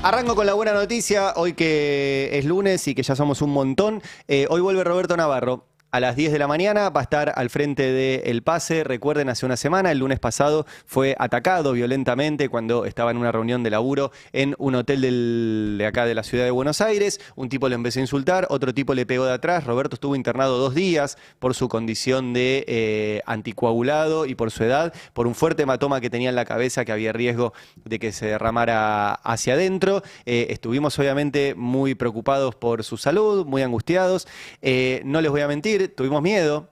Arranco con la buena noticia, hoy que es lunes y que ya somos un montón. Hoy vuelve Roberto Navarro. A las 10 de la mañana va a estar al frente de El Pase. Recuerden, hace una semana, el lunes pasado, fue atacado violentamente cuando estaba en una reunión de laburo en un hotel de acá de la ciudad de Buenos Aires. Un tipo le empezó a insultar, otro tipo le pegó de atrás. Roberto estuvo internado 2 días por su condición de anticoagulado y por su edad, por un fuerte hematoma que tenía en la cabeza que había riesgo de que se derramara hacia adentro. Estuvimos obviamente muy preocupados por su salud, muy angustiados. No les voy a mentir. Tuvimos miedo.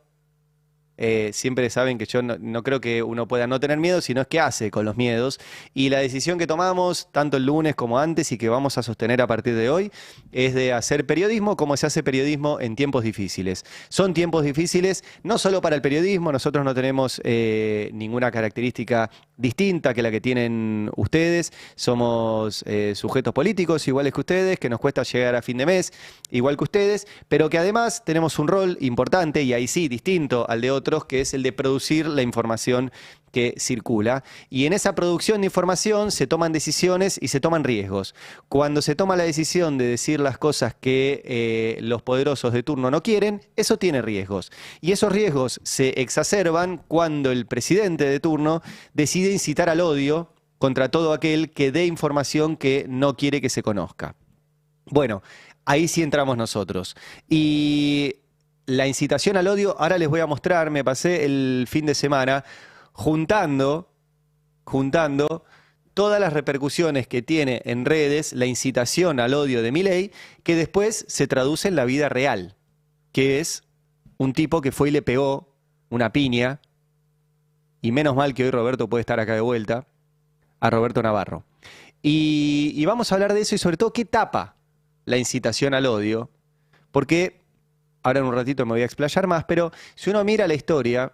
Siempre saben que yo no creo que uno pueda no tener miedo, sino es que hace con los miedos. Y la decisión que tomamos, tanto el lunes como antes, y que vamos a sostener a partir de hoy, es de hacer periodismo como se hace periodismo en tiempos difíciles. Son tiempos difíciles, no solo para el periodismo, nosotros no tenemos ninguna característica distinta que la que tienen ustedes. Somos sujetos políticos iguales que ustedes, que nos cuesta llegar a fin de mes, igual que ustedes, pero que además tenemos un rol importante, y ahí sí, distinto al de otros, que es el de producir la información que circula. Y en esa producción de información se toman decisiones y se toman riesgos. Cuando se toma la decisión de decir las cosas que los poderosos de turno no quieren, eso tiene riesgos. Y esos riesgos se exacerban cuando el presidente de turno decide incitar al odio contra todo aquel que dé información que no quiere que se conozca. Bueno, ahí sí entramos nosotros. Y la incitación al odio, ahora les voy a mostrar, me pasé el fin de semana juntando todas las repercusiones que tiene en redes la incitación al odio de Milei, que después se traduce en la vida real, que es un tipo que fue y le pegó una piña, y menos mal que hoy Roberto puede estar acá de vuelta, a Roberto Navarro. Y vamos a hablar de eso y sobre todo qué tapa la incitación al odio, porque ahora en un ratito me voy a explayar más, pero si uno mira la historia,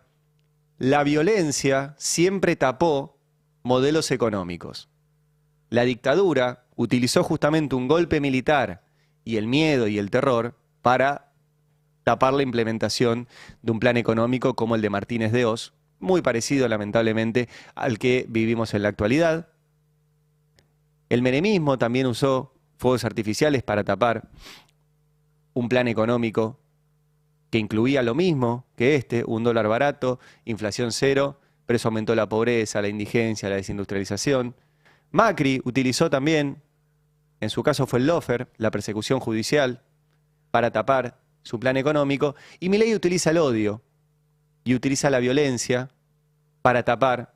la violencia siempre tapó modelos económicos. La dictadura utilizó justamente un golpe militar y el miedo y el terror para tapar la implementación de un plan económico como el de Martínez de Oz, muy parecido lamentablemente al que vivimos en la actualidad. El menemismo también usó fuegos artificiales para tapar un plan económico que incluía lo mismo que este, un dólar barato, inflación cero, pero eso aumentó la pobreza, la indigencia, la desindustrialización. Macri utilizó también, en su caso fue el lawfare, la persecución judicial, para tapar su plan económico, y Milei utiliza el odio y utiliza la violencia para tapar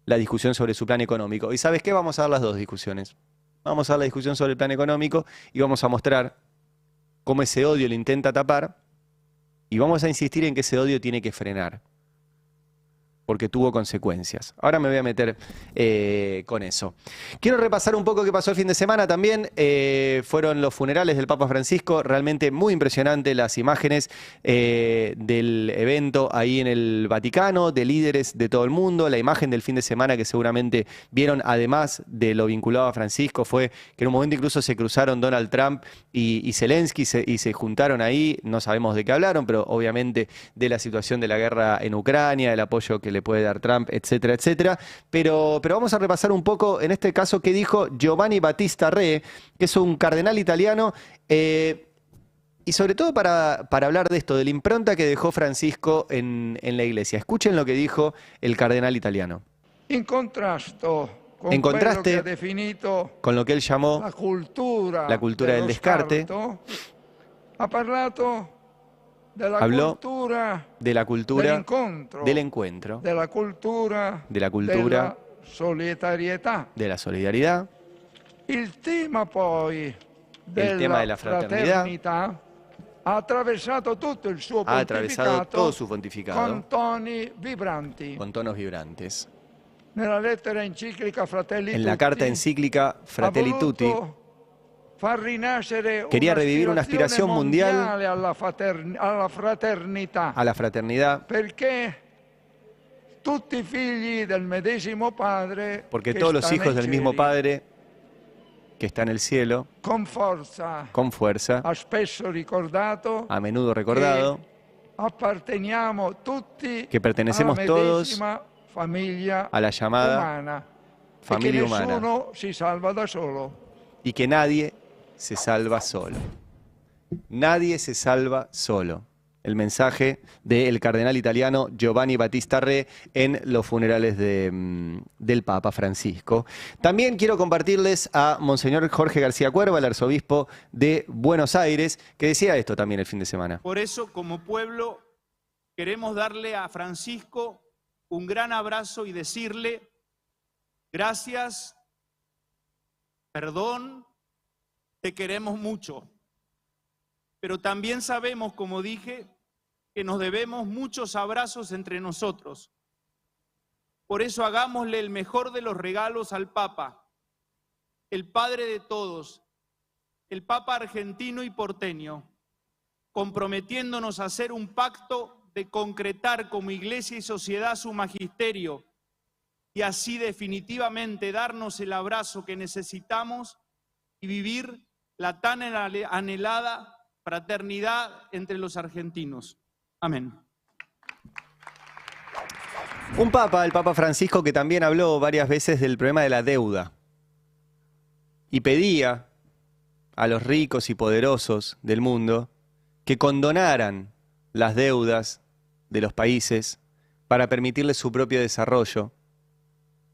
la discusión sobre su plan económico. ¿Y sabes qué? Vamos a dar las dos discusiones. Vamos a dar la discusión sobre el plan económico y vamos a mostrar cómo ese odio lo intenta tapar. Y vamos a insistir en que ese odio tiene que frenar, porque tuvo consecuencias. Ahora me voy a meter con eso. Quiero repasar un poco qué pasó el fin de semana también. Fueron los funerales del Papa Francisco, realmente muy impresionante las imágenes del evento ahí en el Vaticano, de líderes de todo el mundo. La imagen del fin de semana que seguramente vieron, además de lo vinculado a Francisco, fue que en un momento incluso se cruzaron Donald Trump y Zelensky y se juntaron ahí. No sabemos de qué hablaron, pero obviamente de la situación de la guerra en Ucrania, el apoyo que le puede dar Trump, etcétera, etcétera. Pero vamos a repasar un poco, en este caso, qué dijo Giovanni Battista Re, que es un cardenal italiano, y sobre todo para hablar de esto, de la impronta que dejó Francisco en la iglesia. Escuchen lo que dijo el cardenal italiano. En En contraste con lo que él llamó la cultura del descarte, habló de la cultura del encuentro, de la cultura de la solidaridad. El tema de la fraternidad ha attraversato todo su pontificado con tonos vibrantes. En la carta encíclica Fratelli Tutti quería revivir una aspiración mundial a la fraternidad, porque todos los hijos del mismo Padre que está en el cielo, con fuerza, a menudo recordado, que pertenecemos todos a la llamada familia humana, y que nadie se salva solo. Nadie se salva solo. El mensaje del cardenal italiano Giovanni Battista Re en los funerales del Papa Francisco. También quiero compartirles a Monseñor Jorge García Cuerva, el arzobispo de Buenos Aires, que decía esto también el fin de semana. Por eso, como pueblo, queremos darle a Francisco un gran abrazo y decirle gracias, perdón, te queremos mucho. Pero también sabemos, como dije, que nos debemos muchos abrazos entre nosotros. Por eso hagámosle el mejor de los regalos al Papa, el Padre de todos, el Papa argentino y porteño, comprometiéndonos a hacer un pacto de concretar como Iglesia y sociedad su magisterio y así definitivamente darnos el abrazo que necesitamos y vivir la tan anhelada fraternidad entre los argentinos. Amén. Un papa, el Papa Francisco, que también habló varias veces del problema de la deuda y pedía a los ricos y poderosos del mundo que condonaran las deudas de los países para permitirles su propio desarrollo,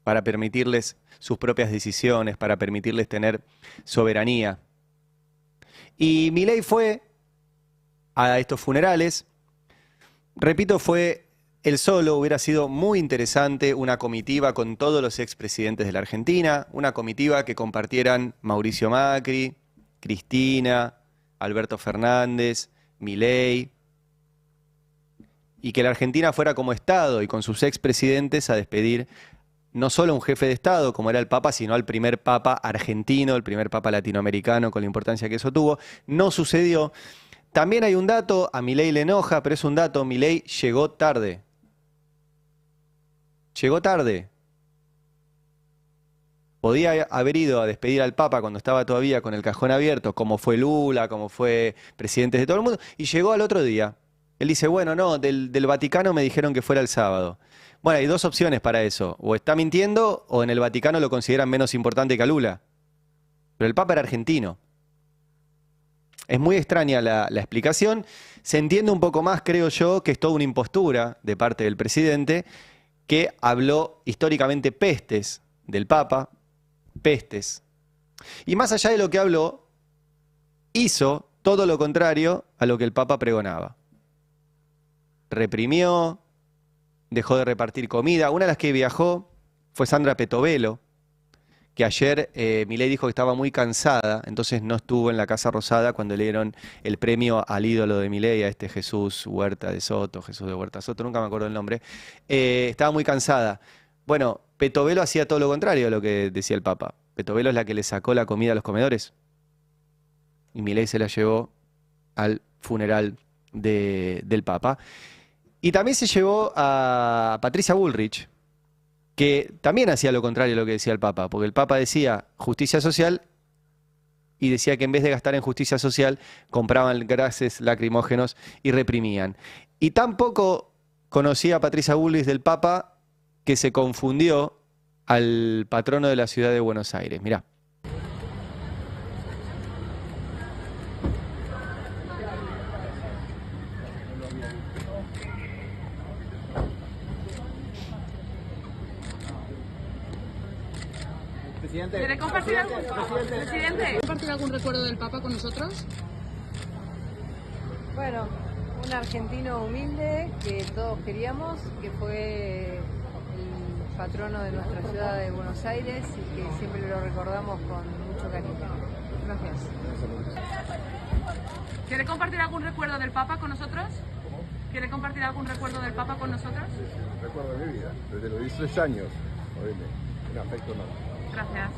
para permitirles sus propias decisiones, para permitirles tener soberanía. Y Milei fue a estos funerales. Repito, fue él solo. Hubiera sido muy interesante una comitiva con todos los expresidentes de la Argentina, una comitiva que compartieran Mauricio Macri, Cristina, Alberto Fernández, Milei, y que la Argentina fuera como Estado y con sus expresidentes a despedir no solo a un jefe de Estado, como era el Papa, sino al primer Papa argentino, el primer Papa latinoamericano, con la importancia que eso tuvo. No sucedió. También hay un dato, a Milei le enoja, pero es un dato, Milei llegó tarde. Llegó tarde. Podía haber ido a despedir al Papa cuando estaba todavía con el cajón abierto, como fue Lula, como fue presidentes de todo el mundo, y llegó al otro día. Él dice, bueno, no, del Vaticano me dijeron que fuera el sábado. Bueno, hay dos opciones para eso. O está mintiendo o en el Vaticano lo consideran menos importante que a Lula. Pero el Papa era argentino. Es muy extraña la explicación. Se entiende un poco más, creo yo, que es toda una impostura de parte del presidente, que habló históricamente pestes del Papa, pestes. Y más allá de lo que habló, hizo todo lo contrario a lo que el Papa pregonaba. Reprimió, dejó de repartir comida. Una de las que viajó fue Sandra Petovelo, que ayer Milei dijo que estaba muy cansada, entonces no estuvo en la Casa Rosada cuando le dieron el premio al ídolo de Milei, a este Jesús de Huerta Soto, nunca me acuerdo el nombre. Estaba muy cansada. Bueno, Petovelo hacía todo lo contrario de lo que decía el Papa. Petovelo es la que le sacó la comida a los comedores. Y Milei se la llevó al funeral del Papa. Y también se llevó a Patricia Bullrich, que también hacía lo contrario de lo que decía el Papa, porque el Papa decía justicia social y decía que en vez de gastar en justicia social, compraban gases lacrimógenos y reprimían. Y tampoco conocía a Patricia Bullrich del Papa, que se confundió al patrono de la ciudad de Buenos Aires. Mirá. ¿Quiere compartir algún recuerdo del Papa con nosotros? Bueno, un argentino humilde que todos queríamos, que fue el patrono de nuestra ciudad de Buenos Aires y que siempre lo recordamos con mucho cariño. Gracias. ¿Quiere compartir algún recuerdo del Papa con nosotros? ¿Quiere compartir algún recuerdo del Papa con nosotros? Recuerdo de mi vida, desde los 16 años, un afecto enorme. Gracias.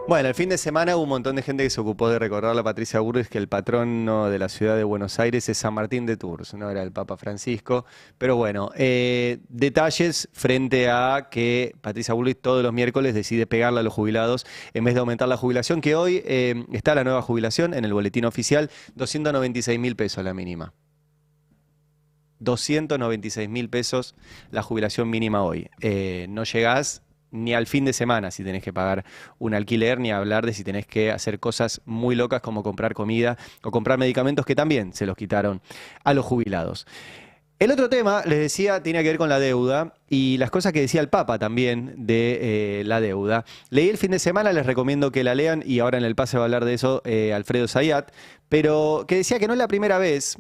Bueno, el fin de semana hubo un montón de gente que se ocupó de recordarle a Patricia Bullrich que el patrono de la ciudad de Buenos Aires es San Martín de Tours, no era el Papa Francisco. Pero bueno, detalles frente a que Patricia Bullrich todos los miércoles decide pegarle a los jubilados en vez de aumentar la jubilación, que hoy está la nueva jubilación en el boletín oficial, 296.000 pesos la mínima. 296.000 pesos la jubilación mínima hoy. No llegás ni al fin de semana si tenés que pagar un alquiler, ni hablar de si tenés que hacer cosas muy locas como comprar comida o comprar medicamentos que también se los quitaron a los jubilados. El otro tema, les decía, tenía que ver con la deuda y las cosas que decía el Papa también de la deuda. Leí el fin de semana, les recomiendo que la lean y ahora en el pase va a hablar de eso Alfredo Zayat, pero que decía que no es la primera vez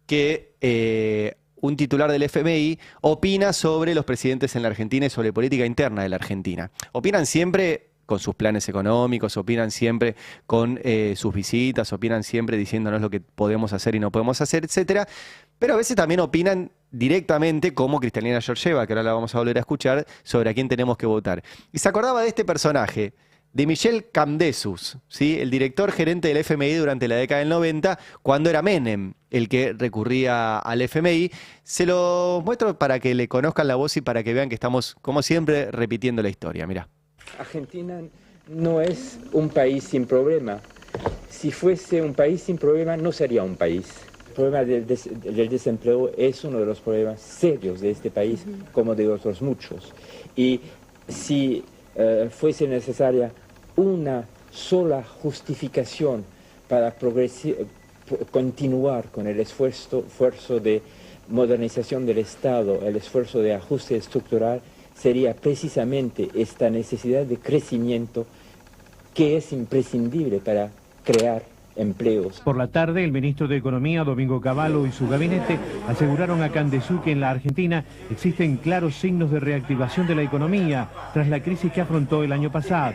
que un titular del FMI opina sobre los presidentes en la Argentina y sobre política interna de la Argentina. Opinan siempre con sus planes económicos, opinan siempre con sus visitas, opinan siempre diciéndonos lo que podemos hacer y no podemos hacer, etcétera. Pero a veces también opinan directamente, como Kristalina Georgieva, que ahora la vamos a volver a escuchar, sobre a quién tenemos que votar. Y se acordaba de este personaje, de Michel Camdesus, ¿sí? El director gerente del FMI durante la década del 90, cuando era Menem el que recurría al FMI. Se lo muestro para que le conozcan la voz y para que vean que estamos, como siempre, repitiendo la historia. Mirá. Argentina no es un país sin problema. Si fuese un país sin problema, no sería un país. El problema del desempleo es uno de los problemas serios de este país, como de otros muchos. Y si fuese necesaria una sola justificación para continuar con el esfuerzo de modernización del Estado, el esfuerzo de ajuste estructural, sería precisamente esta necesidad de crecimiento que es imprescindible para crear empleos. Por la tarde, el ministro de Economía, Domingo Cavallo, y su gabinete aseguraron a Camdesus que en la Argentina existen claros signos de reactivación de la economía tras la crisis que afrontó el año pasado.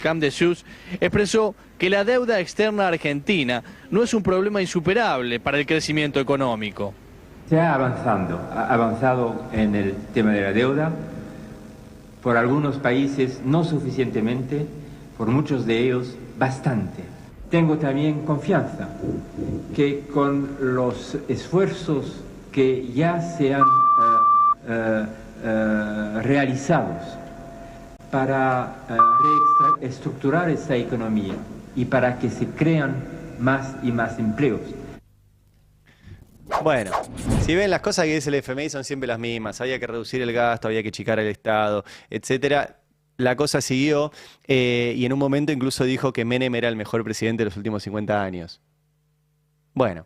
Camdesus expresó que la deuda externa argentina no es un problema insuperable para el crecimiento económico. Se ha avanzado en el tema de la deuda, por algunos países no suficientemente, por muchos de ellos bastante. Tengo también confianza que con los esfuerzos que ya se han realizados para reestructurar esta economía y para que se crean más y más empleos. Bueno, si ven, las cosas que dice el FMI son siempre las mismas. Había que reducir el gasto, había que achicar el Estado, etcétera. La cosa siguió y en un momento incluso dijo que Menem era el mejor presidente de los últimos 50 años. Bueno,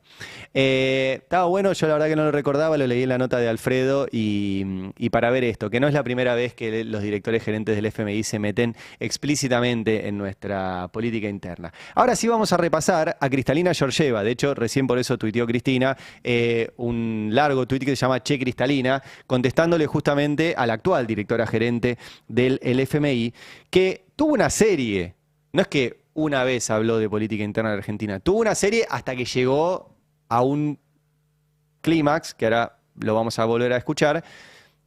estaba bueno, yo la verdad que no lo recordaba, lo leí en la nota de Alfredo y para ver esto, que no es la primera vez que los directores gerentes del FMI se meten explícitamente en nuestra política interna. Ahora sí vamos a repasar a Kristalina Georgieva, de hecho recién por eso tuiteó Cristina un largo tuit que se llama Che Kristalina, contestándole justamente a la actual directora gerente del FMI, que tuvo una serie, no es que una vez habló de política interna de Argentina. Tuvo una serie hasta que llegó a un clímax, que ahora lo vamos a volver a escuchar,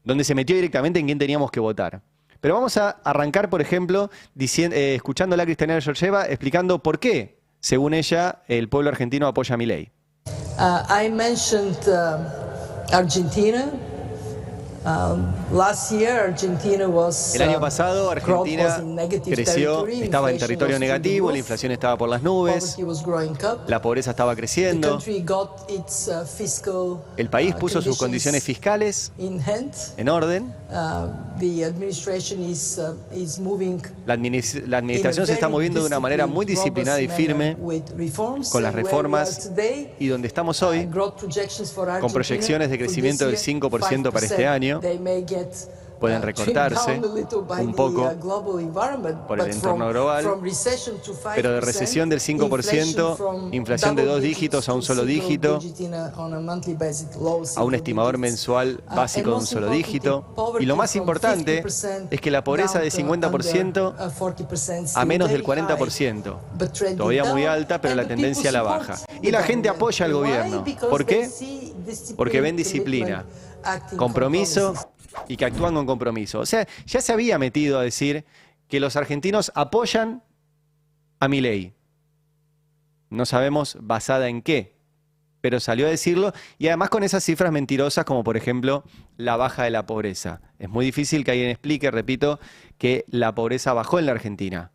donde se metió directamente en quién teníamos que votar. Pero vamos a arrancar, por ejemplo, escuchándola a Kristalina Georgieva explicando por qué, según ella, el pueblo argentino apoya a Milei. I mentioned Argentina. Last year, Argentina was, el año pasado Argentina creció, estaba en territorio negativo, la inflación estaba por las nubes, la pobreza estaba creciendo, el país puso sus condiciones fiscales en orden, la administración se está moviendo de una manera muy disciplinada y firme con las reformas y donde estamos hoy, con proyecciones de crecimiento del 5% para este año. Pueden recortarse un poco por el entorno global, pero de recesión del 5%, inflación de 2 dígitos a un solo dígito, a un estimador mensual básico de un solo dígito. Y lo más importante es que la pobreza de 50% a menos del 40%. Todavía muy alta, pero la tendencia a la baja. Y la gente apoya al gobierno. ¿Por qué? Porque ven disciplina, compromiso y que actúan con compromiso. O sea, ya se había metido a decir que los argentinos apoyan a Milei. No sabemos basada en qué, pero salió a decirlo y además con esas cifras mentirosas como por ejemplo la baja de la pobreza. Es muy difícil que alguien explique, repito, que la pobreza bajó en la Argentina.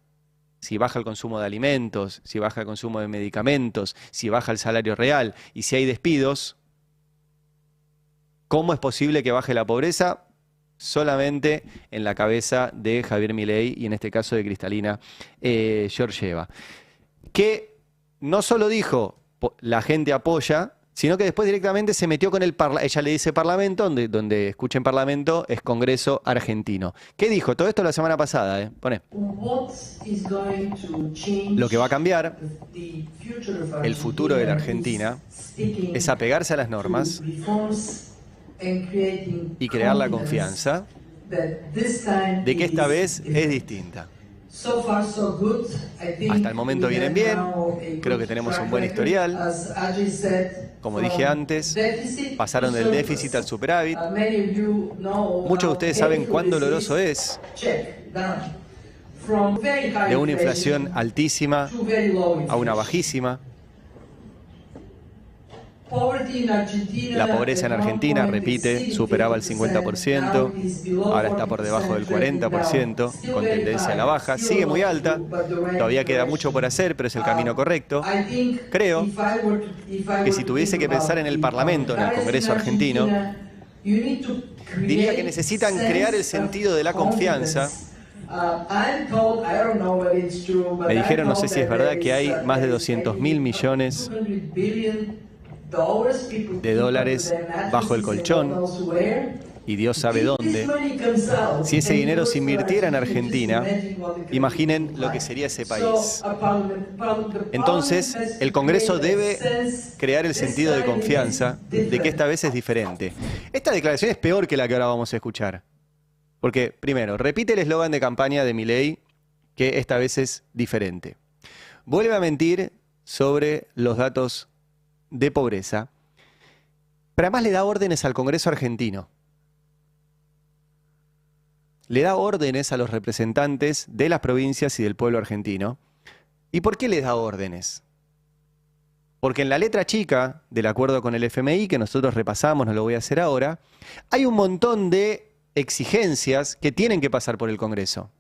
Si baja el consumo de alimentos, si baja el consumo de medicamentos, si baja el salario real y si hay despidos, ¿cómo es posible que baje la pobreza? solamente en la cabeza de Javier Milei y en este caso de Cristalina Georgieva. Que no solo dijo la gente apoya, sino que después directamente se metió con el Parlamento. Ella le dice Parlamento, donde escuchen Parlamento es Congreso argentino. ¿Qué dijo? Todo esto la semana pasada, Poné. Lo que va a cambiar el futuro de la Argentina es apegarse a las normas y crear la confianza de que esta vez es distinta. Hasta el momento vienen bien, creo que tenemos un buen historial. Como dije antes, pasaron del déficit al superávit. Muchos de ustedes saben cuán doloroso es de una inflación altísima a una bajísima. La pobreza en Argentina, repite, superaba el 50%, ahora está por debajo del 40%, con tendencia a la baja. Sigue muy alta, todavía queda mucho por hacer, pero es el camino correcto. Creo que si tuviese que pensar en el Parlamento, en el Congreso argentino, diría que necesitan crear el sentido de la confianza. Me dijeron, no sé si es verdad, que hay más de 200.000 millones de dólares bajo el colchón y Dios sabe dónde. Si ese dinero se invirtiera en Argentina, imaginen lo que sería ese país. Entonces, el Congreso debe crear el sentido de confianza de que esta vez es diferente. Esta declaración es peor que la que ahora vamos a escuchar. Porque, primero, repite el eslogan de campaña de Milei, que esta vez es diferente. Vuelve a mentir sobre los datos de pobreza, pero además le da órdenes al Congreso argentino. Le da órdenes a los representantes de las provincias y del pueblo argentino. ¿Y por qué les da órdenes? Porque en la letra chica del acuerdo con el FMI, que nosotros repasamos, no lo voy a hacer ahora, hay un montón de exigencias que tienen que pasar por el Congreso.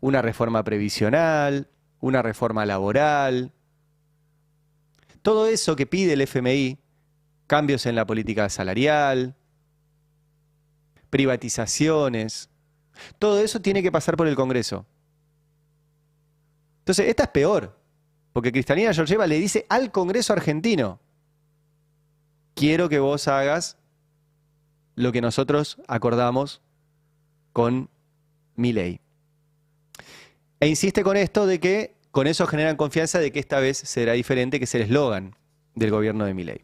Una reforma previsional, una reforma laboral. Todo eso que pide el FMI, cambios en la política salarial, privatizaciones, todo eso tiene que pasar por el Congreso. Entonces, esta es peor, porque Cristalina Georgieva le dice al Congreso argentino, quiero que vos hagas lo que nosotros acordamos con Milei. E insiste con esto de que con eso generan confianza de que esta vez será diferente, que es el eslogan del gobierno de Milei.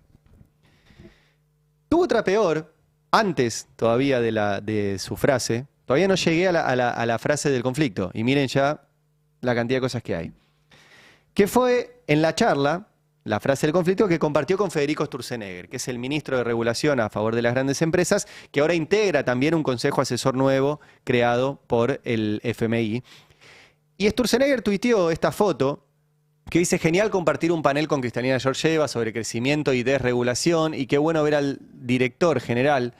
Tuvo otra peor, antes todavía de su frase, todavía no llegué a la frase del conflicto, y miren ya la cantidad de cosas que hay. Que fue en la charla, la frase del conflicto, que compartió con Federico Sturzenegger, que es el ministro de Regulación a favor de las grandes empresas, que ahora integra también un consejo asesor nuevo creado por el FMI. Y Sturzenegger tuiteó esta foto que dice: genial compartir un panel con Cristalina Georgieva sobre crecimiento y desregulación, y qué bueno ver al director general,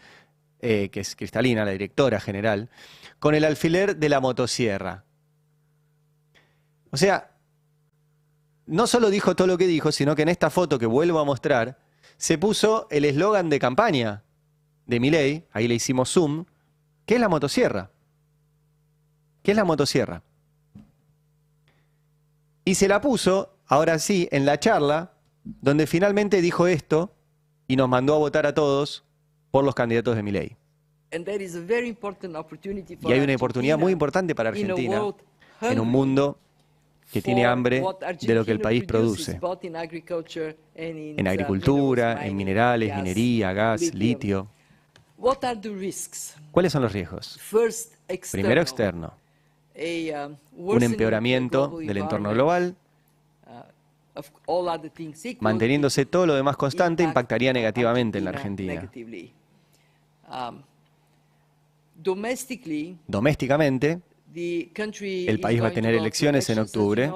que es Cristalina, la directora general, con el alfiler de la motosierra. O sea, no solo dijo todo lo que dijo, sino que en esta foto que vuelvo a mostrar, se puso el eslogan de campaña de Milei, ahí le hicimos zoom, que es la motosierra. ¿Qué es la motosierra? Y se la puso, ahora sí, en la charla, donde finalmente dijo esto y nos mandó a votar a todos por los candidatos de Milei. Y hay una oportunidad muy importante para Argentina en un mundo que tiene hambre de lo que el país produce. En agricultura, en minerales, minería, gas, litio. ¿Cuáles son los riesgos? Primero, externo. Un empeoramiento del entorno global. Manteniéndose todo lo demás constante, impactaría negativamente en la Argentina. Domésticamente, el país va a tener elecciones en octubre.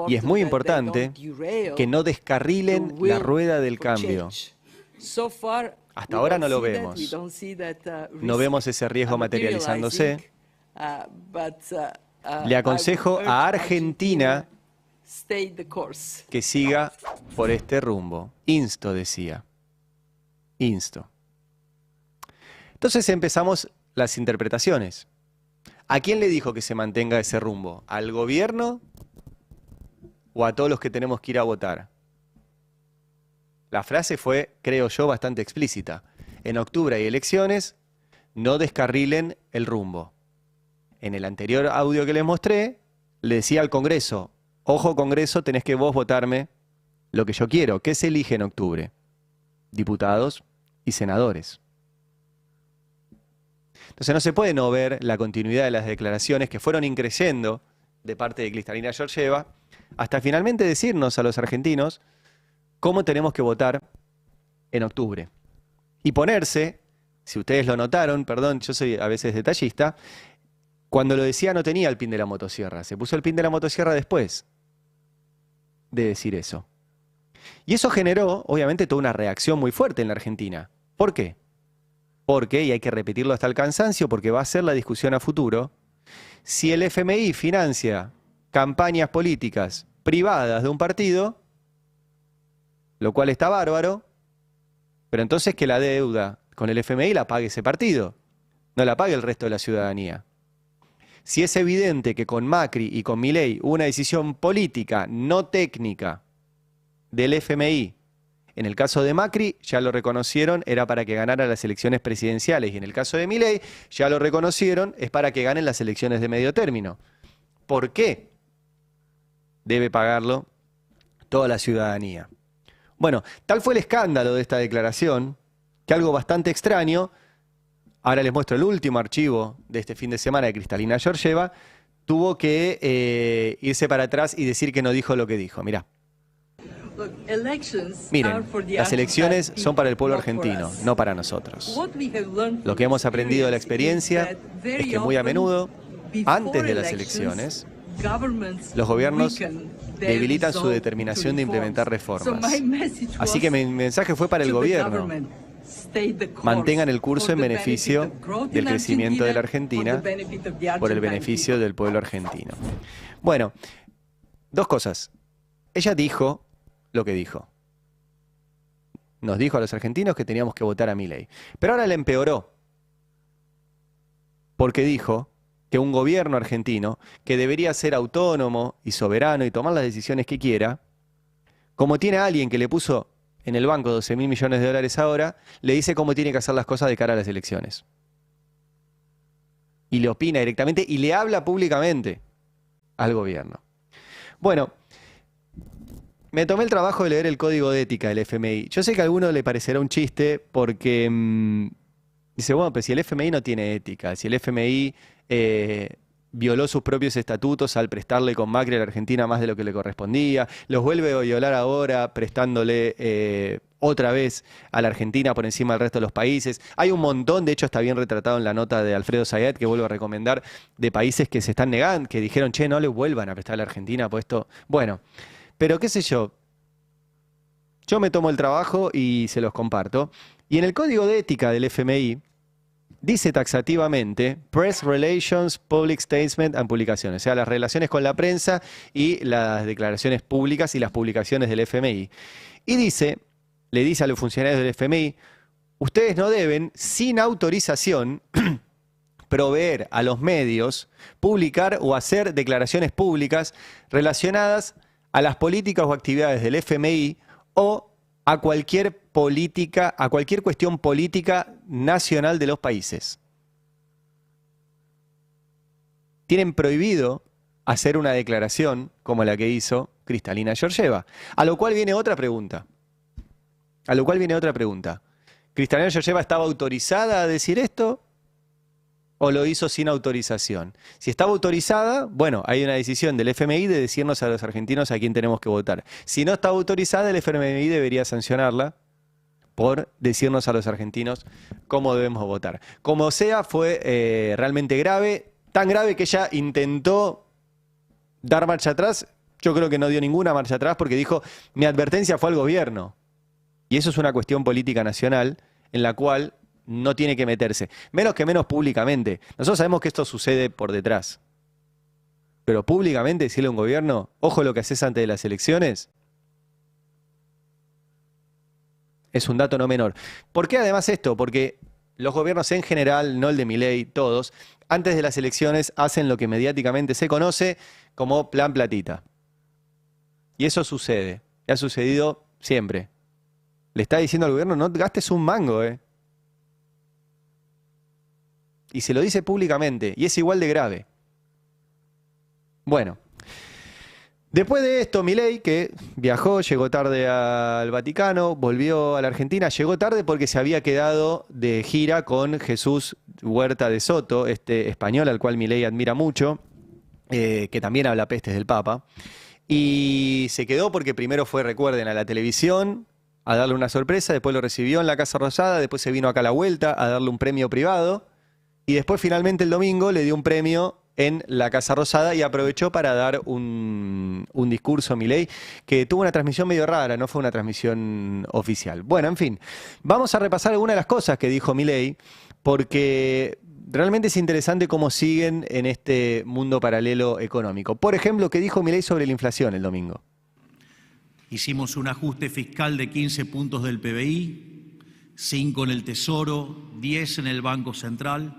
Y es muy importante que no descarrilen la rueda del cambio. Hasta ahora no lo vemos. No vemos ese riesgo materializándose. Le aconsejo a Argentina que siga por este rumbo. Insto, decía. Insto. Entonces empezamos las interpretaciones. ¿A quién le dijo que se mantenga ese rumbo? ¿Al gobierno o a todos los que tenemos que ir a votar? La frase fue, creo yo, bastante explícita. En octubre hay elecciones, no descarrilen el rumbo. En el anterior audio que les mostré, le decía al Congreso, ojo Congreso, tenés que vos votarme lo que yo quiero. ¿Qué se elige en octubre? Diputados y senadores. Entonces no se puede no ver la continuidad de las declaraciones que fueron increyendo de parte de Kristalina Georgieva hasta finalmente decirnos a los argentinos cómo tenemos que votar en octubre. Y ponerse, si ustedes lo notaron, perdón, yo soy a veces detallista, cuando lo decía no tenía el pin de la motosierra, se puso el pin de la motosierra después de decir eso. Y eso generó, obviamente, toda una reacción muy fuerte en la Argentina. ¿Por qué? Porque, y hay que repetirlo hasta el cansancio, porque va a ser la discusión a futuro, si el FMI financia campañas políticas privadas de un partido, lo cual está bárbaro, pero entonces que la deuda con el FMI la pague ese partido, no la pague el resto de la ciudadanía. Si es evidente que con Macri y con Milei hubo una decisión política, no técnica, del FMI, en el caso de Macri ya lo reconocieron, era para que ganara las elecciones presidenciales, y en el caso de Milei ya lo reconocieron, es para que ganen las elecciones de medio término. ¿Por qué debe pagarlo toda la ciudadanía? Bueno, tal fue el escándalo de esta declaración, que algo bastante extraño, ahora les muestro el último archivo de este fin de semana de Kristalina Georgieva, tuvo que irse para atrás y decir que no dijo lo que dijo. Mirá. Miren, las elecciones son para el pueblo argentino, no para nosotros. Lo que hemos aprendido de la experiencia es que muy a menudo, antes de las elecciones, los gobiernos debilitan su determinación de implementar reformas. Así que mi mensaje fue para el gobierno. Mantengan el curso en beneficio del crecimiento de la Argentina, por el beneficio del pueblo argentino. Bueno, dos cosas. Ella dijo lo que dijo. Nos dijo a los argentinos que teníamos que votar a Milei. Pero ahora le empeoró. Porque dijo que un gobierno argentino, que debería ser autónomo y soberano y tomar las decisiones que quiera, como tiene a alguien que le puso en el banco 12.000 millones de dólares ahora, le dice cómo tiene que hacer las cosas de cara a las elecciones. Y le opina directamente y le habla públicamente al gobierno. Bueno, me tomé el trabajo de leer el código de ética del FMI. Yo sé que a alguno le parecerá un chiste porque dice, bueno, pues si el FMI no tiene ética, si el FMI violó sus propios estatutos al prestarle con Macri a la Argentina más de lo que le correspondía, los vuelve a violar ahora prestándole otra vez a la Argentina por encima del resto de los países. Hay un montón, de hecho está bien retratado en la nota de Alfredo Zayat, que vuelvo a recomendar, de países que se están negando, que dijeron, che, no le vuelvan a prestar a la Argentina, pues esto... Bueno, pero qué sé yo me tomo el trabajo y se los comparto. Y en el código de ética del FMI dice taxativamente Press Relations, Public Statement and Publicaciones, o sea, las relaciones con la prensa y las declaraciones públicas y las publicaciones del FMI. Y dice, le dice a los funcionarios del FMI, ustedes no deben, sin autorización, proveer a los medios, publicar o hacer declaraciones públicas relacionadas a las políticas o actividades del FMI o a cualquier política, a cualquier cuestión política nacional de los países. Tienen prohibido hacer una declaración como la que hizo Kristalina Georgieva. A lo cual viene otra pregunta. ¿Kristalina Georgieva estaba autorizada a decir esto o lo hizo sin autorización? Si estaba autorizada, bueno, hay una decisión del FMI de decirnos a los argentinos a quién tenemos que votar. Si no estaba autorizada, el FMI debería sancionarla por decirnos a los argentinos cómo debemos votar. Como sea, fue realmente grave, tan grave que ella intentó dar marcha atrás. Yo creo que no dio ninguna marcha atrás porque dijo, mi advertencia fue al gobierno. Y eso es una cuestión política nacional en la cual no tiene que meterse, menos públicamente. Nosotros sabemos que esto sucede por detrás. Pero públicamente decirle a un gobierno, ojo lo que haces antes de las elecciones, es un dato no menor. ¿Por qué además esto? Porque los gobiernos en general, no el de Milei, todos, antes de las elecciones hacen lo que mediáticamente se conoce como plan platita. Y eso sucede, y ha sucedido siempre. Le está diciendo al gobierno, no gastes un mango, Y se lo dice públicamente, y es igual de grave. Bueno, después de esto, Milei, que viajó, llegó tarde al Vaticano, volvió a la Argentina, llegó tarde porque se había quedado de gira con Jesús Huerta de Soto, este español al cual Milei admira mucho, que también habla pestes del Papa, y se quedó porque primero fue, recuerden, a la televisión a darle una sorpresa, después lo recibió en la Casa Rosada, después se vino acá a la vuelta a darle un premio privado, y después finalmente el domingo le dio un premio en la Casa Rosada y aprovechó para dar un discurso a Milei que tuvo una transmisión medio rara, no fue una transmisión oficial. Bueno, en fin, vamos a repasar algunas de las cosas que dijo Milei porque realmente es interesante cómo siguen en este mundo paralelo económico. Por ejemplo, ¿qué dijo Milei sobre la inflación el domingo? Hicimos un ajuste fiscal de 15 puntos del PBI, 5 en el Tesoro, 10 en el Banco Central.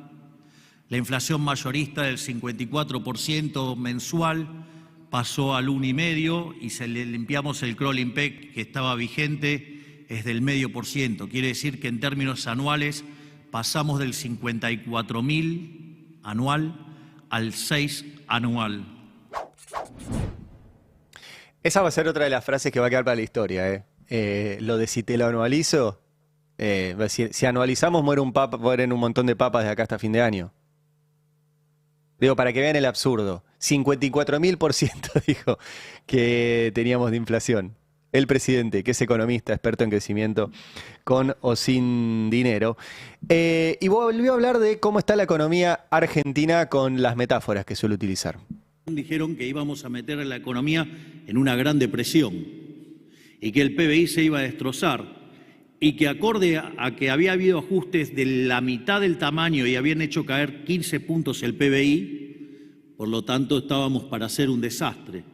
La inflación mayorista del 54% mensual pasó al 1,5% y se le limpiamos el crawling peg que estaba vigente, es del 0,5%. Quiere decir que en términos anuales pasamos del 54.000 anual al 6 anual. Esa va a ser otra de las frases que va a quedar para la historia. Lo de si te lo anualizo, va a decir, si anualizamos mueren un montón de papas de acá hasta fin de año. Digo, para que vean el absurdo. 54.000% dijo que teníamos de inflación. El presidente, que es economista, experto en crecimiento, con o sin dinero. Y volvió a hablar de cómo está la economía argentina con las metáforas que suele utilizar. Dijeron que íbamos a meter a la economía en una gran depresión y que el PBI se iba a destrozar y que acorde a que había habido ajustes de la mitad del tamaño y habían hecho caer 15 puntos el PBI, por lo tanto estábamos para hacer un desastre.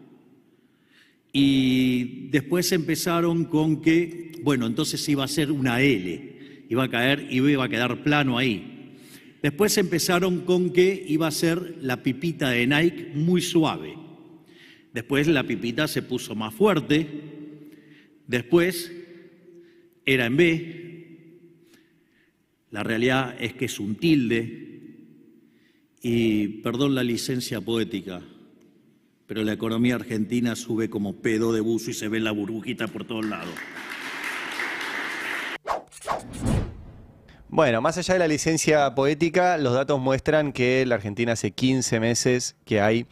Y después empezaron con que, bueno, entonces iba a ser una L, iba a caer y iba a quedar plano ahí. Después empezaron con que iba a ser la pipita de Nike muy suave. Después la pipita se puso más fuerte. Después era en B. La realidad es que es un tilde. Y perdón la licencia poética, pero la economía argentina sube como pedo de buzo y se ve la burbujita por todos lados. Bueno, más allá de la licencia poética, los datos muestran que la Argentina hace 15 meses que hay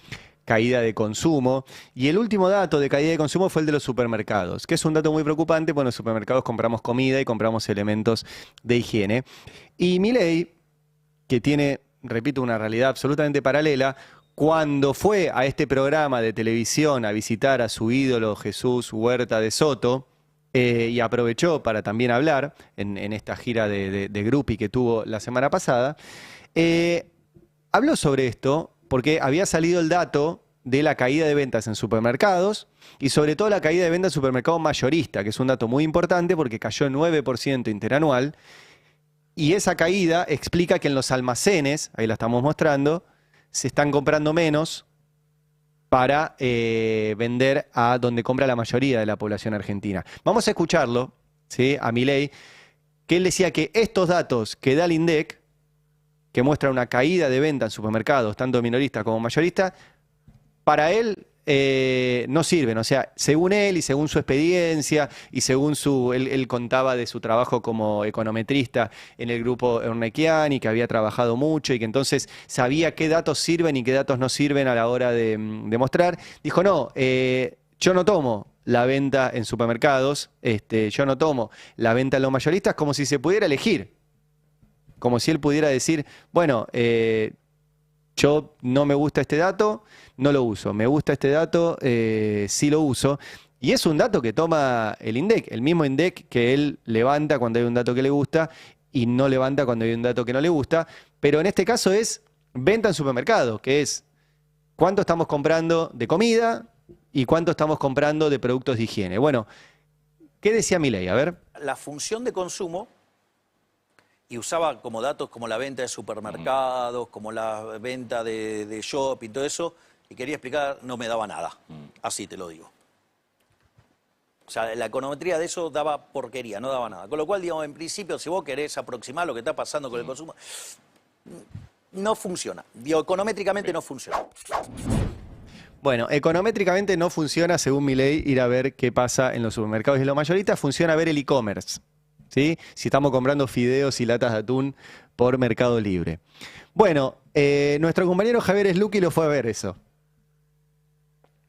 caída de consumo. Y el último dato de caída de consumo fue el de los supermercados, que es un dato muy preocupante. Bueno, en los supermercados compramos comida y compramos elementos de higiene. Y Milei, que tiene, repito, una realidad absolutamente paralela, cuando fue a este programa de televisión a visitar a su ídolo Jesús Huerta de Soto, y aprovechó para también hablar en esta gira de Gruppi que tuvo la semana pasada, habló sobre esto porque había salido el dato de la caída de ventas en supermercados y sobre todo la caída de ventas en supermercados mayoristas, que es un dato muy importante porque cayó 9% interanual, y esa caída explica que en los almacenes, ahí la estamos mostrando, se están comprando menos para vender a donde compra la mayoría de la población argentina. Vamos a escucharlo, ¿sí?, a Milei, que él decía que estos datos que da el INDEC, que muestra una caída de venta en supermercados, tanto minoristas como mayoristas, para él no sirven. O sea, según él y según su experiencia y según él contaba de su trabajo como econometrista en el grupo Eurnequian y que había trabajado mucho y que entonces sabía qué datos sirven y qué datos no sirven a la hora de mostrar. Dijo, no, yo no tomo la venta en supermercados, yo no tomo la venta en los mayoristas como si se pudiera elegir. Como si él pudiera decir, bueno, yo no me gusta este dato, no lo uso. Me gusta este dato, sí lo uso. Y es un dato que toma el INDEC, el mismo INDEC que él levanta cuando hay un dato que le gusta y no levanta cuando hay un dato que no le gusta. Pero en este caso es venta en supermercados, que es cuánto estamos comprando de comida y cuánto estamos comprando de productos de higiene. Bueno, ¿qué decía Milei? A ver. La función de consumo y usaba como datos como la venta de supermercados, como la venta de shopping, todo eso, y quería explicar, no me daba nada. Así te lo digo. O sea, la econometría de eso daba porquería, no daba nada. Con lo cual, digamos, en principio, si vos querés aproximar lo que está pasando con el consumo, no funciona. Digo, econométricamente no funciona. Bueno, econométricamente no funciona, según Milei, ir a ver qué pasa en los supermercados y en los mayoristas. Funciona ver el e-commerce, ¿sí? Si estamos comprando fideos y latas de atún por Mercado Libre. Bueno, nuestro compañero Javier Sluky lo fue a ver eso.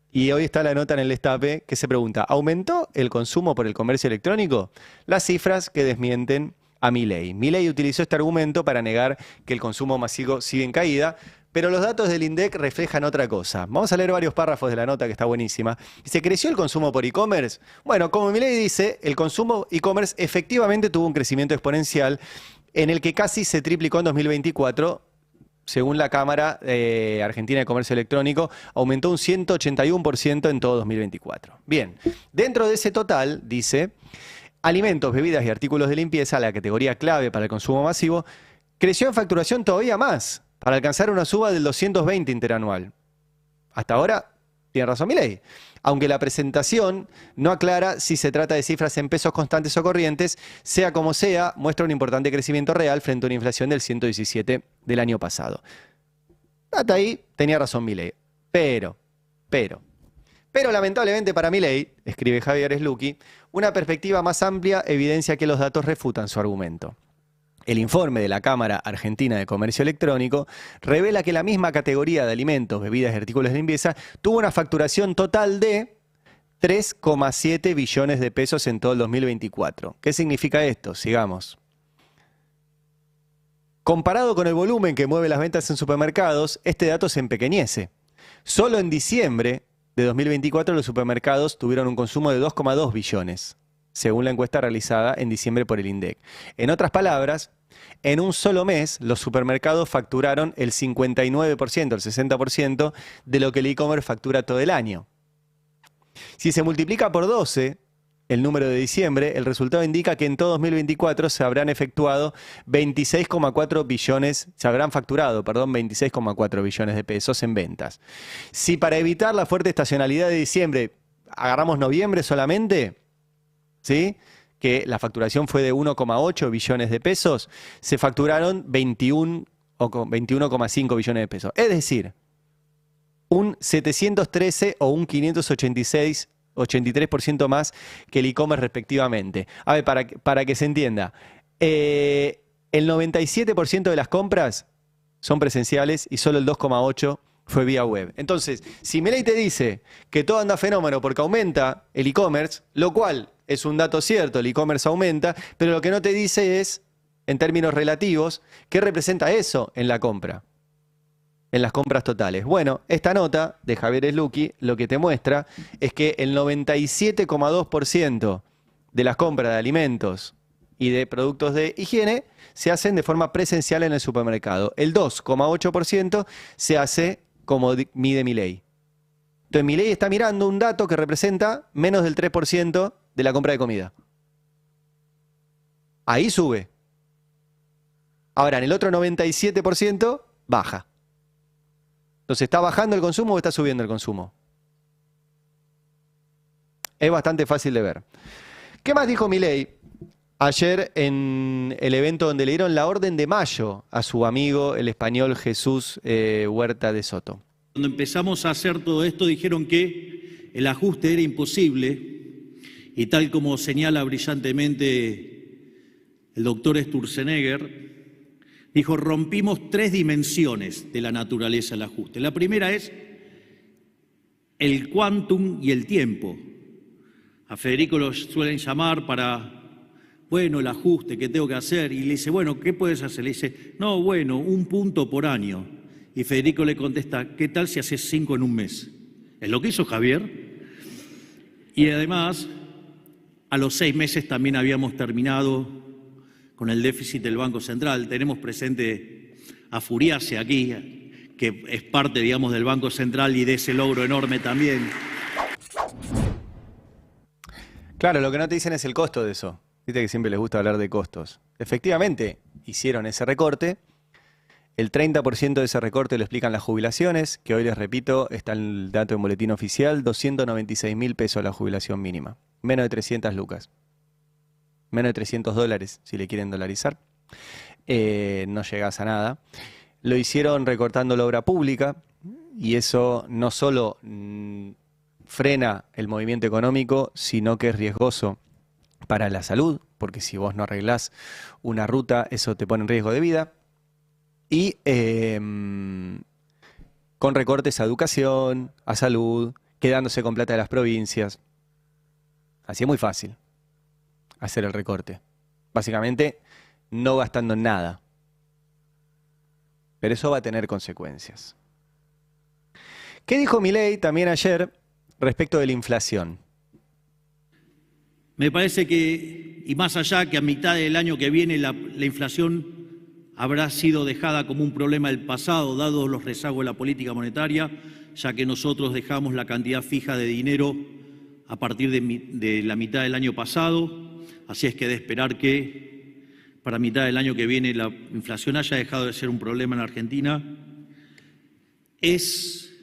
Y hoy está la nota en el Destape que se pregunta, ¿aumentó el consumo por el comercio electrónico? Las cifras que desmienten a Milei. Milei utilizó este argumento para negar que el consumo masivo sigue en caída, pero los datos del INDEC reflejan otra cosa. Vamos a leer varios párrafos de la nota que está buenísima. ¿Se creció el consumo por e-commerce? Bueno, como Milei dice, el consumo e-commerce efectivamente tuvo un crecimiento exponencial en el que casi se triplicó en 2024. Según la Cámara Argentina de Comercio Electrónico, aumentó un 181% en todo 2024. Bien, dentro de ese total, dice, alimentos, bebidas y artículos de limpieza, la categoría clave para el consumo masivo, creció en facturación todavía más, para alcanzar una suba del 220 interanual. Hasta ahora, tiene razón Milei. Aunque la presentación no aclara si se trata de cifras en pesos constantes o corrientes, sea como sea, muestra un importante crecimiento real frente a una inflación del 117 del año pasado. Hasta ahí tenía razón Milei. Pero lamentablemente para Milei, escribe Javier Sluky, una perspectiva más amplia evidencia que los datos refutan su argumento. El informe de la Cámara Argentina de Comercio Electrónico revela que la misma categoría de alimentos, bebidas y artículos de limpieza tuvo una facturación total de 3,7 billones de pesos en todo el 2024. ¿Qué significa esto? Sigamos. Comparado con el volumen que mueve las ventas en supermercados, este dato se empequeñece. Solo en diciembre de 2024 los supermercados tuvieron un consumo de 2,2 billones, según la encuesta realizada en diciembre por el INDEC. En otras palabras, en un solo mes, los supermercados facturaron el 59%, el 60% de lo que el e-commerce factura todo el año. Si se multiplica por 12 el número de diciembre, el resultado indica que en todo 2024 se habrán facturado 26,4 billones de pesos en ventas. Si para evitar la fuerte estacionalidad de diciembre agarramos noviembre solamente, ¿sí?, que la facturación fue de 1,8 billones de pesos, se facturaron 21,5 billones de pesos. Es decir, un 713 o un 583% más que el e-commerce respectivamente. A ver, para que se entienda, el 97% de las compras son presenciales y solo el 2,8% fue vía web. Entonces, si Milei te dice que todo anda fenómeno porque aumenta el e-commerce, lo cual es un dato cierto, el e-commerce aumenta, pero lo que no te dice es, en términos relativos, ¿qué representa eso en la compra? En las compras totales. Bueno, esta nota de Javier Sluky lo que te muestra es que el 97,2% de las compras de alimentos y de productos de higiene se hacen de forma presencial en el supermercado. El 2,8% se hace como mide Milei. Entonces Milei está mirando un dato que representa menos del 3% de la compra de comida. Ahí sube. Ahora, en el otro 97% baja. Entonces, ¿está bajando el consumo o está subiendo el consumo? Es bastante fácil de ver. ¿Qué más dijo Milei ayer en el evento donde le dieron la Orden de Mayo a su amigo, el español Jesús Huerta de Soto? Cuando empezamos a hacer todo esto dijeron que el ajuste era imposible y tal como señala brillantemente el doctor Sturzenegger, dijo, rompimos 3 dimensiones de la naturaleza del ajuste. La primera es el quantum y el tiempo. A Federico lo suelen llamar para, bueno, el ajuste que tengo que hacer. Y le dice, bueno, ¿qué puedes hacer? Le dice, no, bueno, 1 punto por año. Y Federico le contesta, ¿qué tal si haces 5 en un mes? Es lo que hizo Javier. Y además, a los 6 meses también habíamos terminado con el déficit del Banco Central. Tenemos presente a Furiase aquí, que es parte, digamos, del Banco Central y de ese logro enorme también. Claro, lo que no te dicen es el costo de eso. Viste que siempre les gusta hablar de costos. Efectivamente, hicieron ese recorte. El 30% de ese recorte lo explican las jubilaciones, que hoy les repito, está el dato en boletín oficial, 296.000 pesos la jubilación mínima. Menos de 300 lucas. Menos de 300 dólares, si le quieren dolarizar. No llegas a nada. Lo hicieron recortando la obra pública, y eso no solo frena el movimiento económico, sino que es riesgoso para la salud, porque si vos no arreglás una ruta, eso te pone en riesgo de vida. Y con recortes a educación, a salud, quedándose con plata de las provincias. Así es muy fácil hacer el recorte. Básicamente, no gastando en nada. Pero eso va a tener consecuencias. ¿Qué dijo Milei también ayer respecto de la inflación? Me parece que, y más allá que a mitad del año que viene la inflación habrá sido dejada como un problema del pasado, dado los rezagos de la política monetaria, ya que nosotros dejamos la cantidad fija de dinero a partir de la mitad del año pasado. Así es que de esperar que para mitad del año que viene la inflación haya dejado de ser un problema en Argentina. Es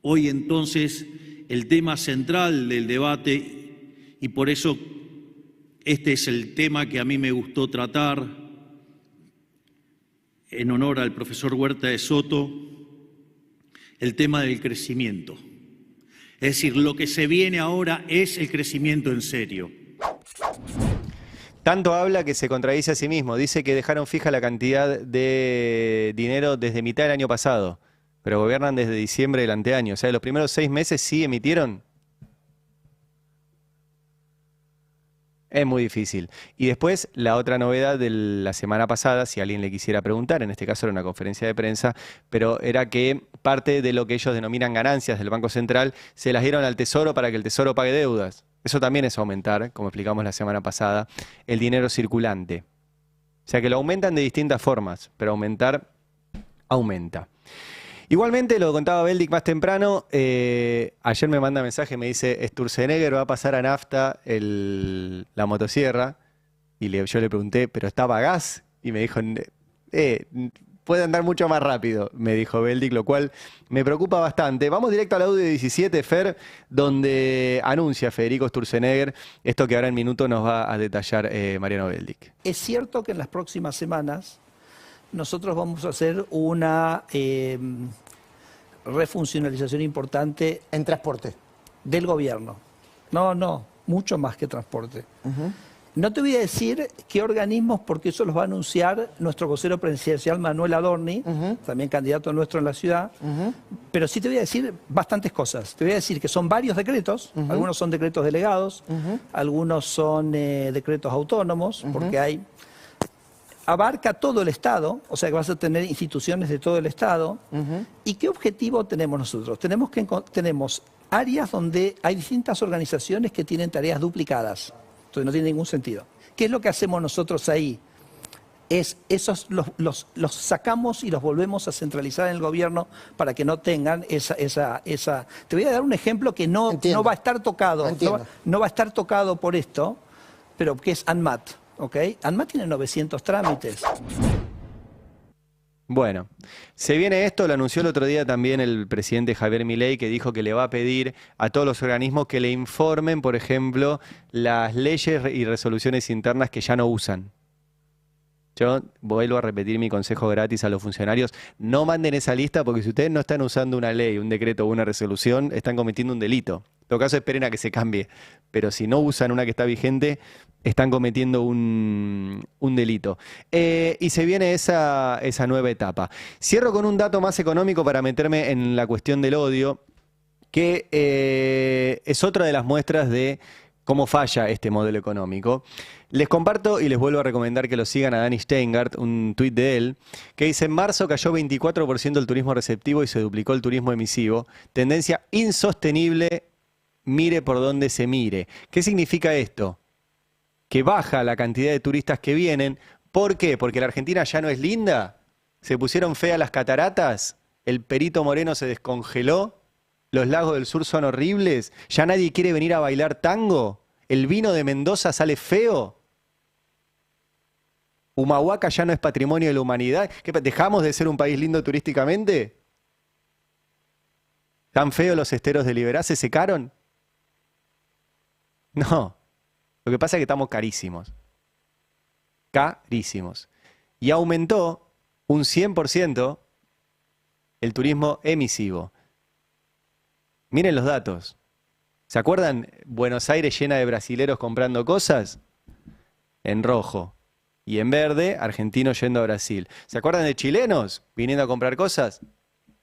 hoy entonces el tema central del debate, y por eso este es el tema que a mí me gustó tratar en honor al profesor Huerta de Soto, el tema del crecimiento. Es decir, lo que se viene ahora es el crecimiento en serio. Tanto habla que se contradice a sí mismo. Dice que dejaron fija la cantidad de dinero desde mitad del año pasado, pero gobiernan desde diciembre del anteaño. O sea, los primeros 6 meses sí emitieron. Es muy difícil. Y después, la otra novedad de la semana pasada, si alguien le quisiera preguntar, en este caso era una conferencia de prensa, pero era que parte de lo que ellos denominan ganancias del Banco Central se las dieron al Tesoro para que el Tesoro pague deudas. Eso también es aumentar, como explicamos la semana pasada, el dinero circulante. O sea que lo aumentan de distintas formas, pero aumentar, aumenta. Igualmente, lo contaba Beldic más temprano, ayer me manda mensaje, me dice, Sturzenegger va a pasar a nafta la motosierra, y yo le pregunté, ¿pero estaba a gas? Y me dijo, puede andar mucho más rápido, me dijo Beldic, lo cual me preocupa bastante. Vamos directo al audio 17, Fer, donde anuncia Federico Sturzenegger esto que ahora en minuto nos va a detallar Mariano Beldic. Es cierto que en las próximas semanas nosotros vamos a hacer una refuncionalización importante en transporte del gobierno. No, mucho más que transporte. No te voy a decir qué organismos, porque eso los va a anunciar nuestro vocero presidencial Manuel Adorni, también candidato nuestro en la ciudad, pero sí te voy a decir bastantes cosas. Te voy a decir que son varios decretos, algunos son decretos delegados, algunos son decretos autónomos, porque abarca todo el Estado, o sea que vas a tener instituciones de todo el Estado. ¿Y qué objetivo tenemos nosotros? Tenemos áreas donde hay distintas organizaciones que tienen tareas duplicadas. Entonces no tiene ningún sentido. ¿Qué es lo que hacemos nosotros ahí? Esos los sacamos y los volvemos a centralizar en el gobierno para que no tengan esa. Te voy a dar un ejemplo que no va a estar tocado. No va a estar tocado por esto, pero que es ANMAT. ¿Okay? ANMAT tiene 900 trámites. Bueno, se viene esto, lo anunció el otro día también el presidente Javier Milei, que dijo que le va a pedir a todos los organismos que le informen, por ejemplo, las leyes y resoluciones internas que ya no usan. Yo vuelvo a repetir mi consejo gratis a los funcionarios, no manden esa lista porque si ustedes no están usando una ley, un decreto o una resolución, están cometiendo un delito. En todo caso, esperen a que se cambie, pero si no usan una que está vigente, están cometiendo un delito. Y se viene esa nueva etapa. Cierro con un dato más económico para meterme en la cuestión del odio, que es otra de las muestras de cómo falla este modelo económico. Les comparto y les vuelvo a recomendar que lo sigan a Dani Steingart, un tuit de él, que dice: en marzo cayó 24% el turismo receptivo y se duplicó el turismo emisivo. Tendencia insostenible, mire por donde se mire. ¿Qué significa esto? Que baja la cantidad de turistas que vienen. ¿Por qué? ¿Porque la Argentina ya no es linda? ¿Se pusieron feas las cataratas? ¿El Perito Moreno se descongeló? ¿Los lagos del sur son horribles? ¿Ya nadie quiere venir a bailar tango? ¿El vino de Mendoza sale feo? Humahuaca ya no es patrimonio de la humanidad. ¿Qué, dejamos de ser un país lindo turísticamente? ¿Tan feos los esteros de Liberá? ¿Se secaron? No. Lo que pasa es que estamos carísimos. Carísimos. Y aumentó un 100% el turismo emisivo. Miren los datos. ¿Se acuerdan Buenos Aires llena de brasileros comprando cosas? En rojo. Y en verde, argentinos yendo a Brasil. ¿Se acuerdan de chilenos viniendo a comprar cosas?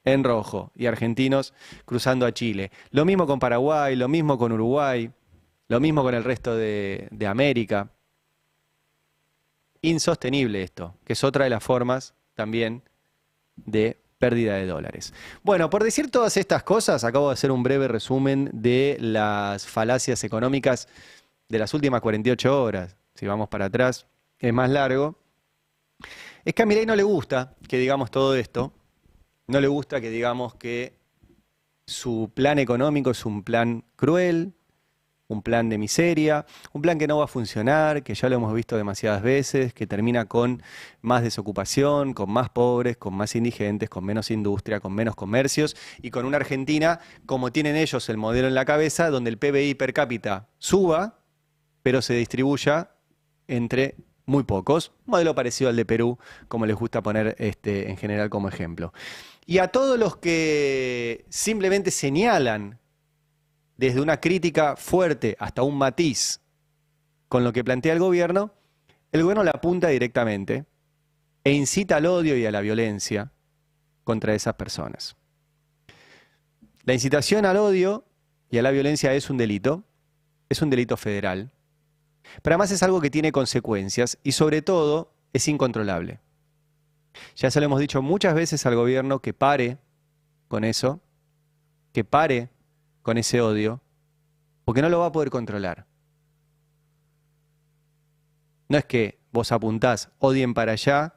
En rojo. Y argentinos cruzando a Chile. Lo mismo con Paraguay, lo mismo con Uruguay, lo mismo con el resto de América. Insostenible esto, que es otra de las formas también de pérdida de dólares. Bueno, por decir todas estas cosas, acabo de hacer un breve resumen de las falacias económicas de las últimas 48 horas. Si vamos para atrás, es más largo. Es que a Milei no le gusta que digamos todo esto. No le gusta que digamos que su plan económico es un plan cruel, un plan de miseria, un plan que no va a funcionar, que ya lo hemos visto demasiadas veces, que termina con más desocupación, con más pobres, con más indigentes, con menos industria, con menos comercios y con una Argentina, como tienen ellos el modelo en la cabeza, donde el PBI per cápita suba, pero se distribuya entre muy pocos. Un modelo parecido al de Perú, como les gusta poner en general como ejemplo. Y a todos los que simplemente señalan desde una crítica fuerte hasta un matiz con lo que plantea el gobierno le apunta directamente e incita al odio y a la violencia contra esas personas. La incitación al odio y a la violencia es un delito federal, pero además es algo que tiene consecuencias y sobre todo es incontrolable. Ya se lo hemos dicho muchas veces al gobierno que pare con eso, que pare con ese odio, porque no lo va a poder controlar. No es que vos apuntás, odien para allá,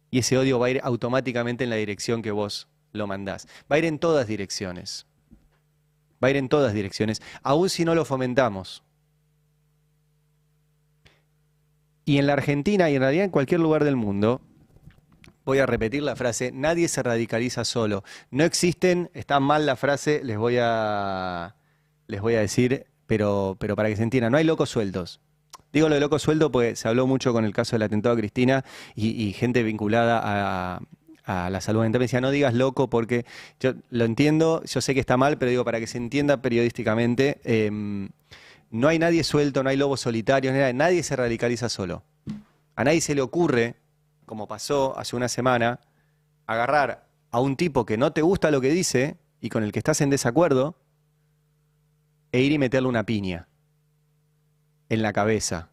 y ese odio va a ir automáticamente en la dirección que vos lo mandás. Va a ir en todas direcciones. Va a ir en todas direcciones, aun si no lo fomentamos. Y en la Argentina, y en realidad en cualquier lugar del mundo, voy a repetir la frase, nadie se radicaliza solo. No existen, está mal la frase, les voy a decir, pero para que se entienda, no hay locos sueltos. Digo lo de loco suelto porque se habló mucho con el caso del atentado a Cristina y gente vinculada a la salud mental me decía, no digas loco porque yo lo entiendo, yo sé que está mal, pero digo para que se entienda periodísticamente, no hay nadie suelto, no hay lobos solitarios, nadie se radicaliza solo. A nadie se le ocurre, como pasó hace una semana, agarrar a un tipo que no te gusta lo que dice y con el que estás en desacuerdo e ir y meterle una piña en la cabeza.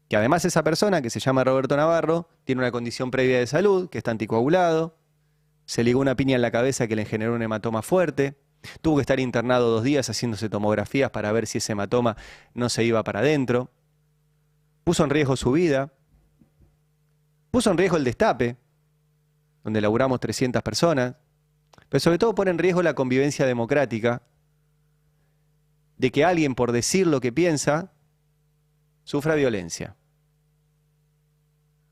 Que además esa persona, que se llama Roberto Navarro, tiene una condición previa de salud, que está anticoagulado, se ligó una piña en la cabeza que le generó un hematoma fuerte, tuvo que estar internado 2 días haciéndose tomografías para ver si ese hematoma no se iba para adentro, puso en riesgo su vida, puso en riesgo el Destape, donde laburamos 300 personas, pero sobre todo pone en riesgo la convivencia democrática de que alguien, por decir lo que piensa, sufra violencia.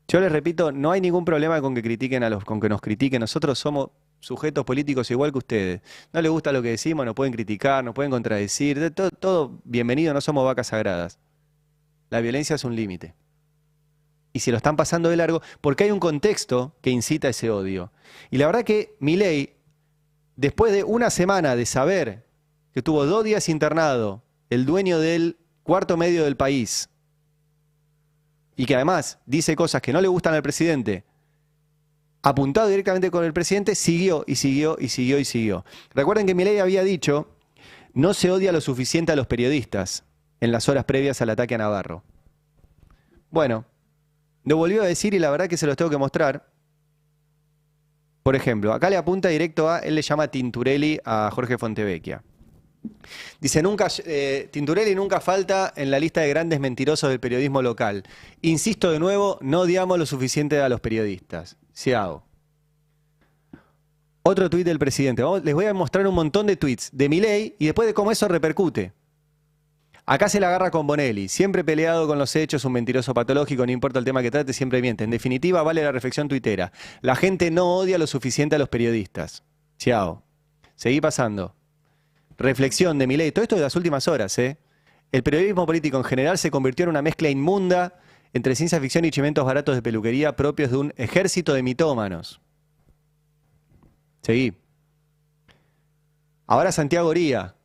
Yo les repito, no hay ningún problema con que critiquen con que nos critiquen. Nosotros somos sujetos políticos igual que ustedes. No les gusta lo que decimos, nos pueden criticar, nos pueden contradecir. Todo bienvenido, no somos vacas sagradas. La violencia es un límite. Y se lo están pasando de largo porque hay un contexto que incita ese odio. Y la verdad que Milei, después de una semana de saber que tuvo 2 días internado, el dueño del cuarto medio del país, y que además dice cosas que no le gustan al presidente, apuntado directamente con el presidente, siguió y siguió y siguió y siguió. Recuerden que Milei había dicho, no se odia lo suficiente a los periodistas en las horas previas al ataque a Navarro. Bueno, lo volvió a decir y la verdad que se los tengo que mostrar. Por ejemplo, acá le apunta directo él le llama Tinturelli a Jorge Fontevecchia. Dice, Tinturelli nunca falta en la lista de grandes mentirosos del periodismo local. Insisto de nuevo, no odiamos lo suficiente a los periodistas. Ciao. Otro tuit del presidente. Les voy a mostrar un montón de tuits de Milei y después de cómo eso repercute. Acá se la agarra con Bonelli. Siempre peleado con los hechos, un mentiroso patológico, no importa el tema que trate, siempre miente. En definitiva, vale la reflexión tuitera. La gente no odia lo suficiente a los periodistas. Ciao. Seguí pasando. Reflexión de Milei. Todo esto de las últimas horas, ¿eh? El periodismo político en general se convirtió en una mezcla inmunda entre ciencia ficción y chimentos baratos de peluquería propios de un ejército de mitómanos. Seguí. Ahora Santiago Oría,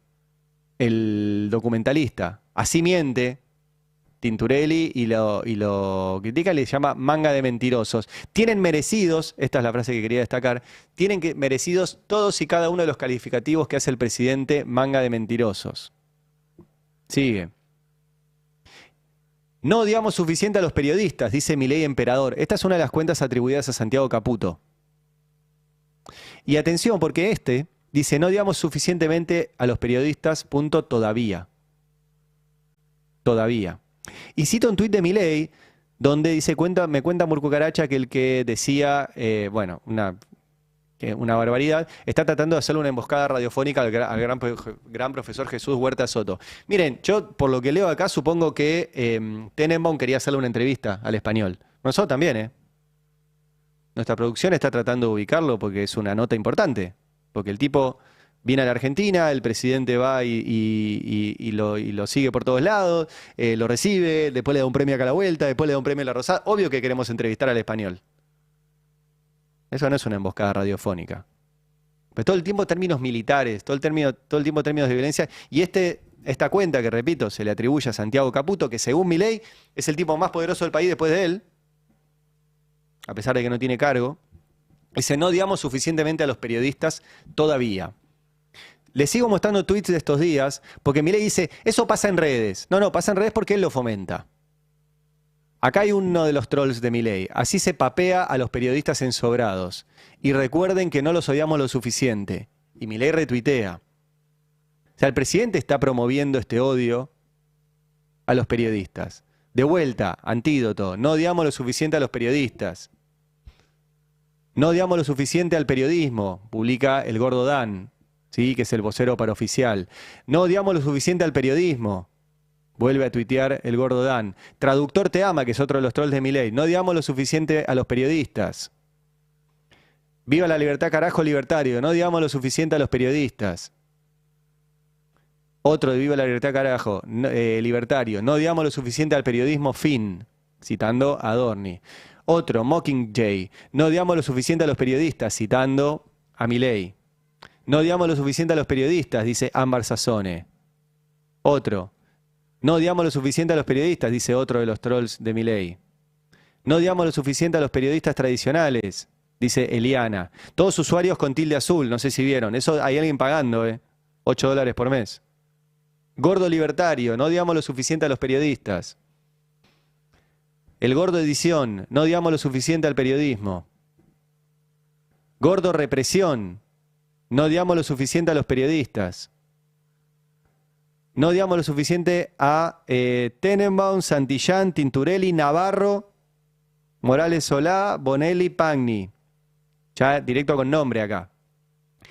el documentalista, así miente Tinturelli y lo critica, le llama manga de mentirosos. Tienen merecidos, esta es la frase que quería destacar, tienen merecidos todos y cada uno de los calificativos que hace el presidente manga de mentirosos. Sigue. No odiamos suficiente a los periodistas, dice Milei Emperador. Esta es una de las cuentas atribuidas a Santiago Caputo. Y atención, porque dice, no odiamos suficientemente a los periodistas, punto, todavía. Todavía. Y cito un tuit de Milei, donde dice, me cuenta Murcucaracha que el que decía, una barbaridad, está tratando de hacerle una emboscada radiofónica al gran profesor Jesús Huerta Soto. Miren, yo por lo que leo acá supongo que Tenenbaum quería hacerle una entrevista al Español. Nosotros también, ¿eh? Nuestra producción está tratando de ubicarlo porque es una nota importante. Porque el tipo viene a la Argentina, el presidente va y lo sigue por todos lados, lo recibe, después le da un premio acá a la vuelta, después le da un premio a la Rosada. Obvio que queremos entrevistar al Español. Eso no es una emboscada radiofónica. Pues todo el tiempo términos militares, todo el tiempo términos de violencia. Y esta cuenta que, repito, se le atribuye a Santiago Caputo, que según Milei es el tipo más poderoso del país después de él, a pesar de que no tiene cargo, dice, no odiamos suficientemente a los periodistas todavía. Les sigo mostrando tweets de estos días, porque Milei dice, eso pasa en redes. No, pasa en redes porque él lo fomenta. Acá hay uno de los trolls de Milei. Así se papea a los periodistas ensobrados. Y recuerden que no los odiamos lo suficiente. Y Milei retuitea. O sea, el presidente está promoviendo este odio a los periodistas. De vuelta, antídoto. No odiamos lo suficiente a los periodistas. No odiamos lo suficiente al periodismo, publica el Gordo Dan, ¿sí? Que es el vocero paraoficial. No odiamos lo suficiente al periodismo. Vuelve a tuitear el Gordo Dan. Traductor te ama, que es otro de los trolls de Milei. No odiamos lo suficiente a los periodistas. Viva la libertad, carajo, libertario. No odiamos lo suficiente a los periodistas. Otro de Viva la libertad, carajo, libertario. No odiamos lo suficiente al periodismo, fin. Citando a Adorni. Otro, Mockingjay. No odiamos lo suficiente a los periodistas, citando a Milei. No odiamos lo suficiente a los periodistas, dice Ámbar Sassone. Otro. No odiamos lo suficiente a los periodistas, dice otro de los trolls de Milei. No odiamos lo suficiente a los periodistas tradicionales, dice Eliana. Todos usuarios con tilde azul, no sé si vieron. Eso hay alguien pagando, $8 por mes. Gordo libertario, no odiamos lo suficiente a los periodistas. El Gordo Edición, no odiamos lo suficiente al periodismo. Gordo Represión, no odiamos lo suficiente a los periodistas. No odiamos lo suficiente a Tenenbaum, Santillán, Tinturelli, Navarro, Morales Solá, Bonelli, Pagni. Ya directo con nombre acá.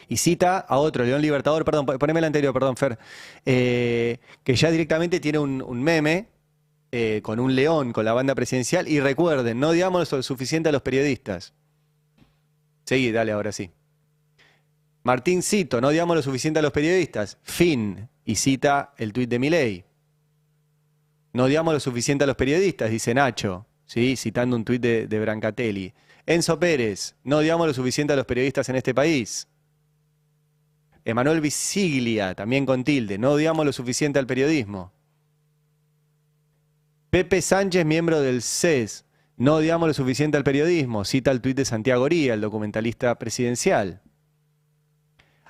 Y cita a otro, León Libertador, perdón, poneme el anterior, perdón, Fer, que ya directamente tiene un meme con un león, con la banda presidencial. Y recuerden, no odiamos lo suficiente a los periodistas. Seguí, dale, ahora sí. Martín Cito, no odiamos lo suficiente a los periodistas. Fin. Y cita el tuit de Milei. No odiamos lo suficiente a los periodistas, dice Nacho, ¿sí? Citando un tuit de Brancatelli. Enzo Pérez, no odiamos lo suficiente a los periodistas en este país. Emanuel Visiglia, también con tilde, no odiamos lo suficiente al periodismo. Pepe Sánchez, miembro del CES, no odiamos lo suficiente al periodismo, cita el tuit de Santiago Oría, el documentalista presidencial.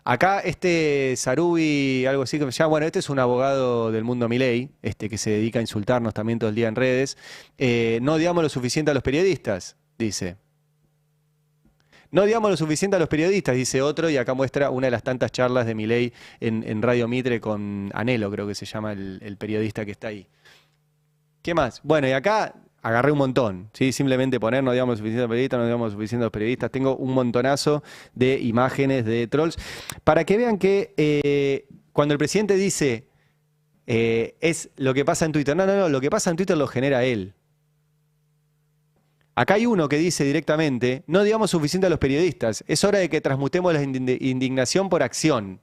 Acá Sarubi, algo así, bueno, este es un abogado del mundo Milei, que se dedica a insultarnos también todo el día en redes. No odiamos lo suficiente a los periodistas, dice. No odiamos lo suficiente a los periodistas, dice otro, y acá muestra una de las tantas charlas de Milei en Radio Mitre con Anhelo, creo que se llama el periodista que está ahí. ¿Qué más? Bueno, y acá agarré un montón, ¿sí? Simplemente poner no digamos lo suficiente a los periodistas, no digamos lo suficiente a los periodistas. Tengo un montonazo de imágenes de trolls para que vean que cuando el presidente dice es lo que pasa en Twitter. No, lo que pasa en Twitter lo genera él. Acá hay uno que dice directamente, no digamos suficiente a los periodistas, es hora de que transmutemos la indignación por acción.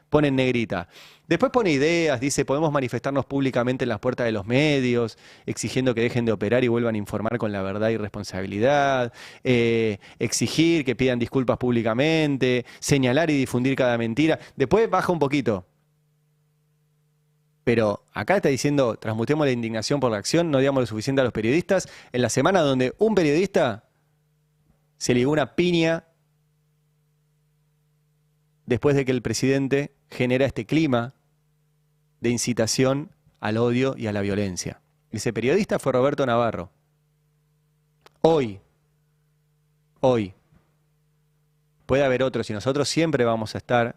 Pone en negrita. Después pone ideas, dice, podemos manifestarnos públicamente en las puertas de los medios, exigiendo que dejen de operar y vuelvan a informar con la verdad y responsabilidad, exigir que pidan disculpas públicamente, señalar y difundir cada mentira. Después baja un poquito. Pero acá está diciendo, transmutemos la indignación por la acción, no digamos lo suficiente a los periodistas, en la semana donde un periodista se ligó una piña después de que el presidente genera este clima de incitación al odio y a la violencia. Ese periodista fue Roberto Navarro. Hoy, puede haber otros y nosotros siempre vamos a estar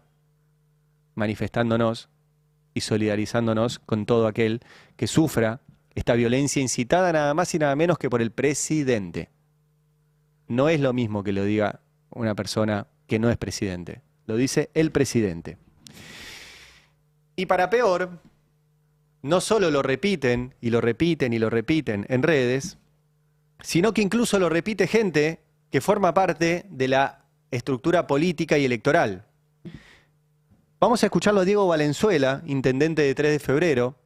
manifestándonos y solidarizándonos con todo aquel que sufra esta violencia incitada nada más y nada menos que por el presidente. No es lo mismo que lo diga una persona que no es presidente. Lo dice el presidente. Y para peor, no solo lo repiten y lo repiten y lo repiten en redes, sino que incluso lo repite gente que forma parte de la estructura política y electoral. Vamos a escucharlo a Diego Valenzuela, intendente de 3 de febrero,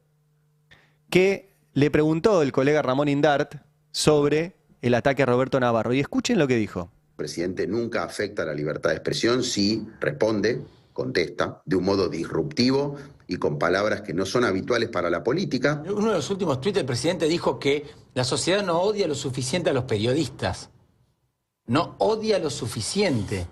que le preguntó el colega Ramón Indart sobre el ataque a Roberto Navarro. Y escuchen lo que dijo. El presidente nunca afecta la libertad de expresión si responde, contesta, de un modo disruptivo y con palabras que no son habituales para la política. Uno de los últimos tuits del presidente dijo que la sociedad no odia lo suficiente a los periodistas. No odia lo suficiente.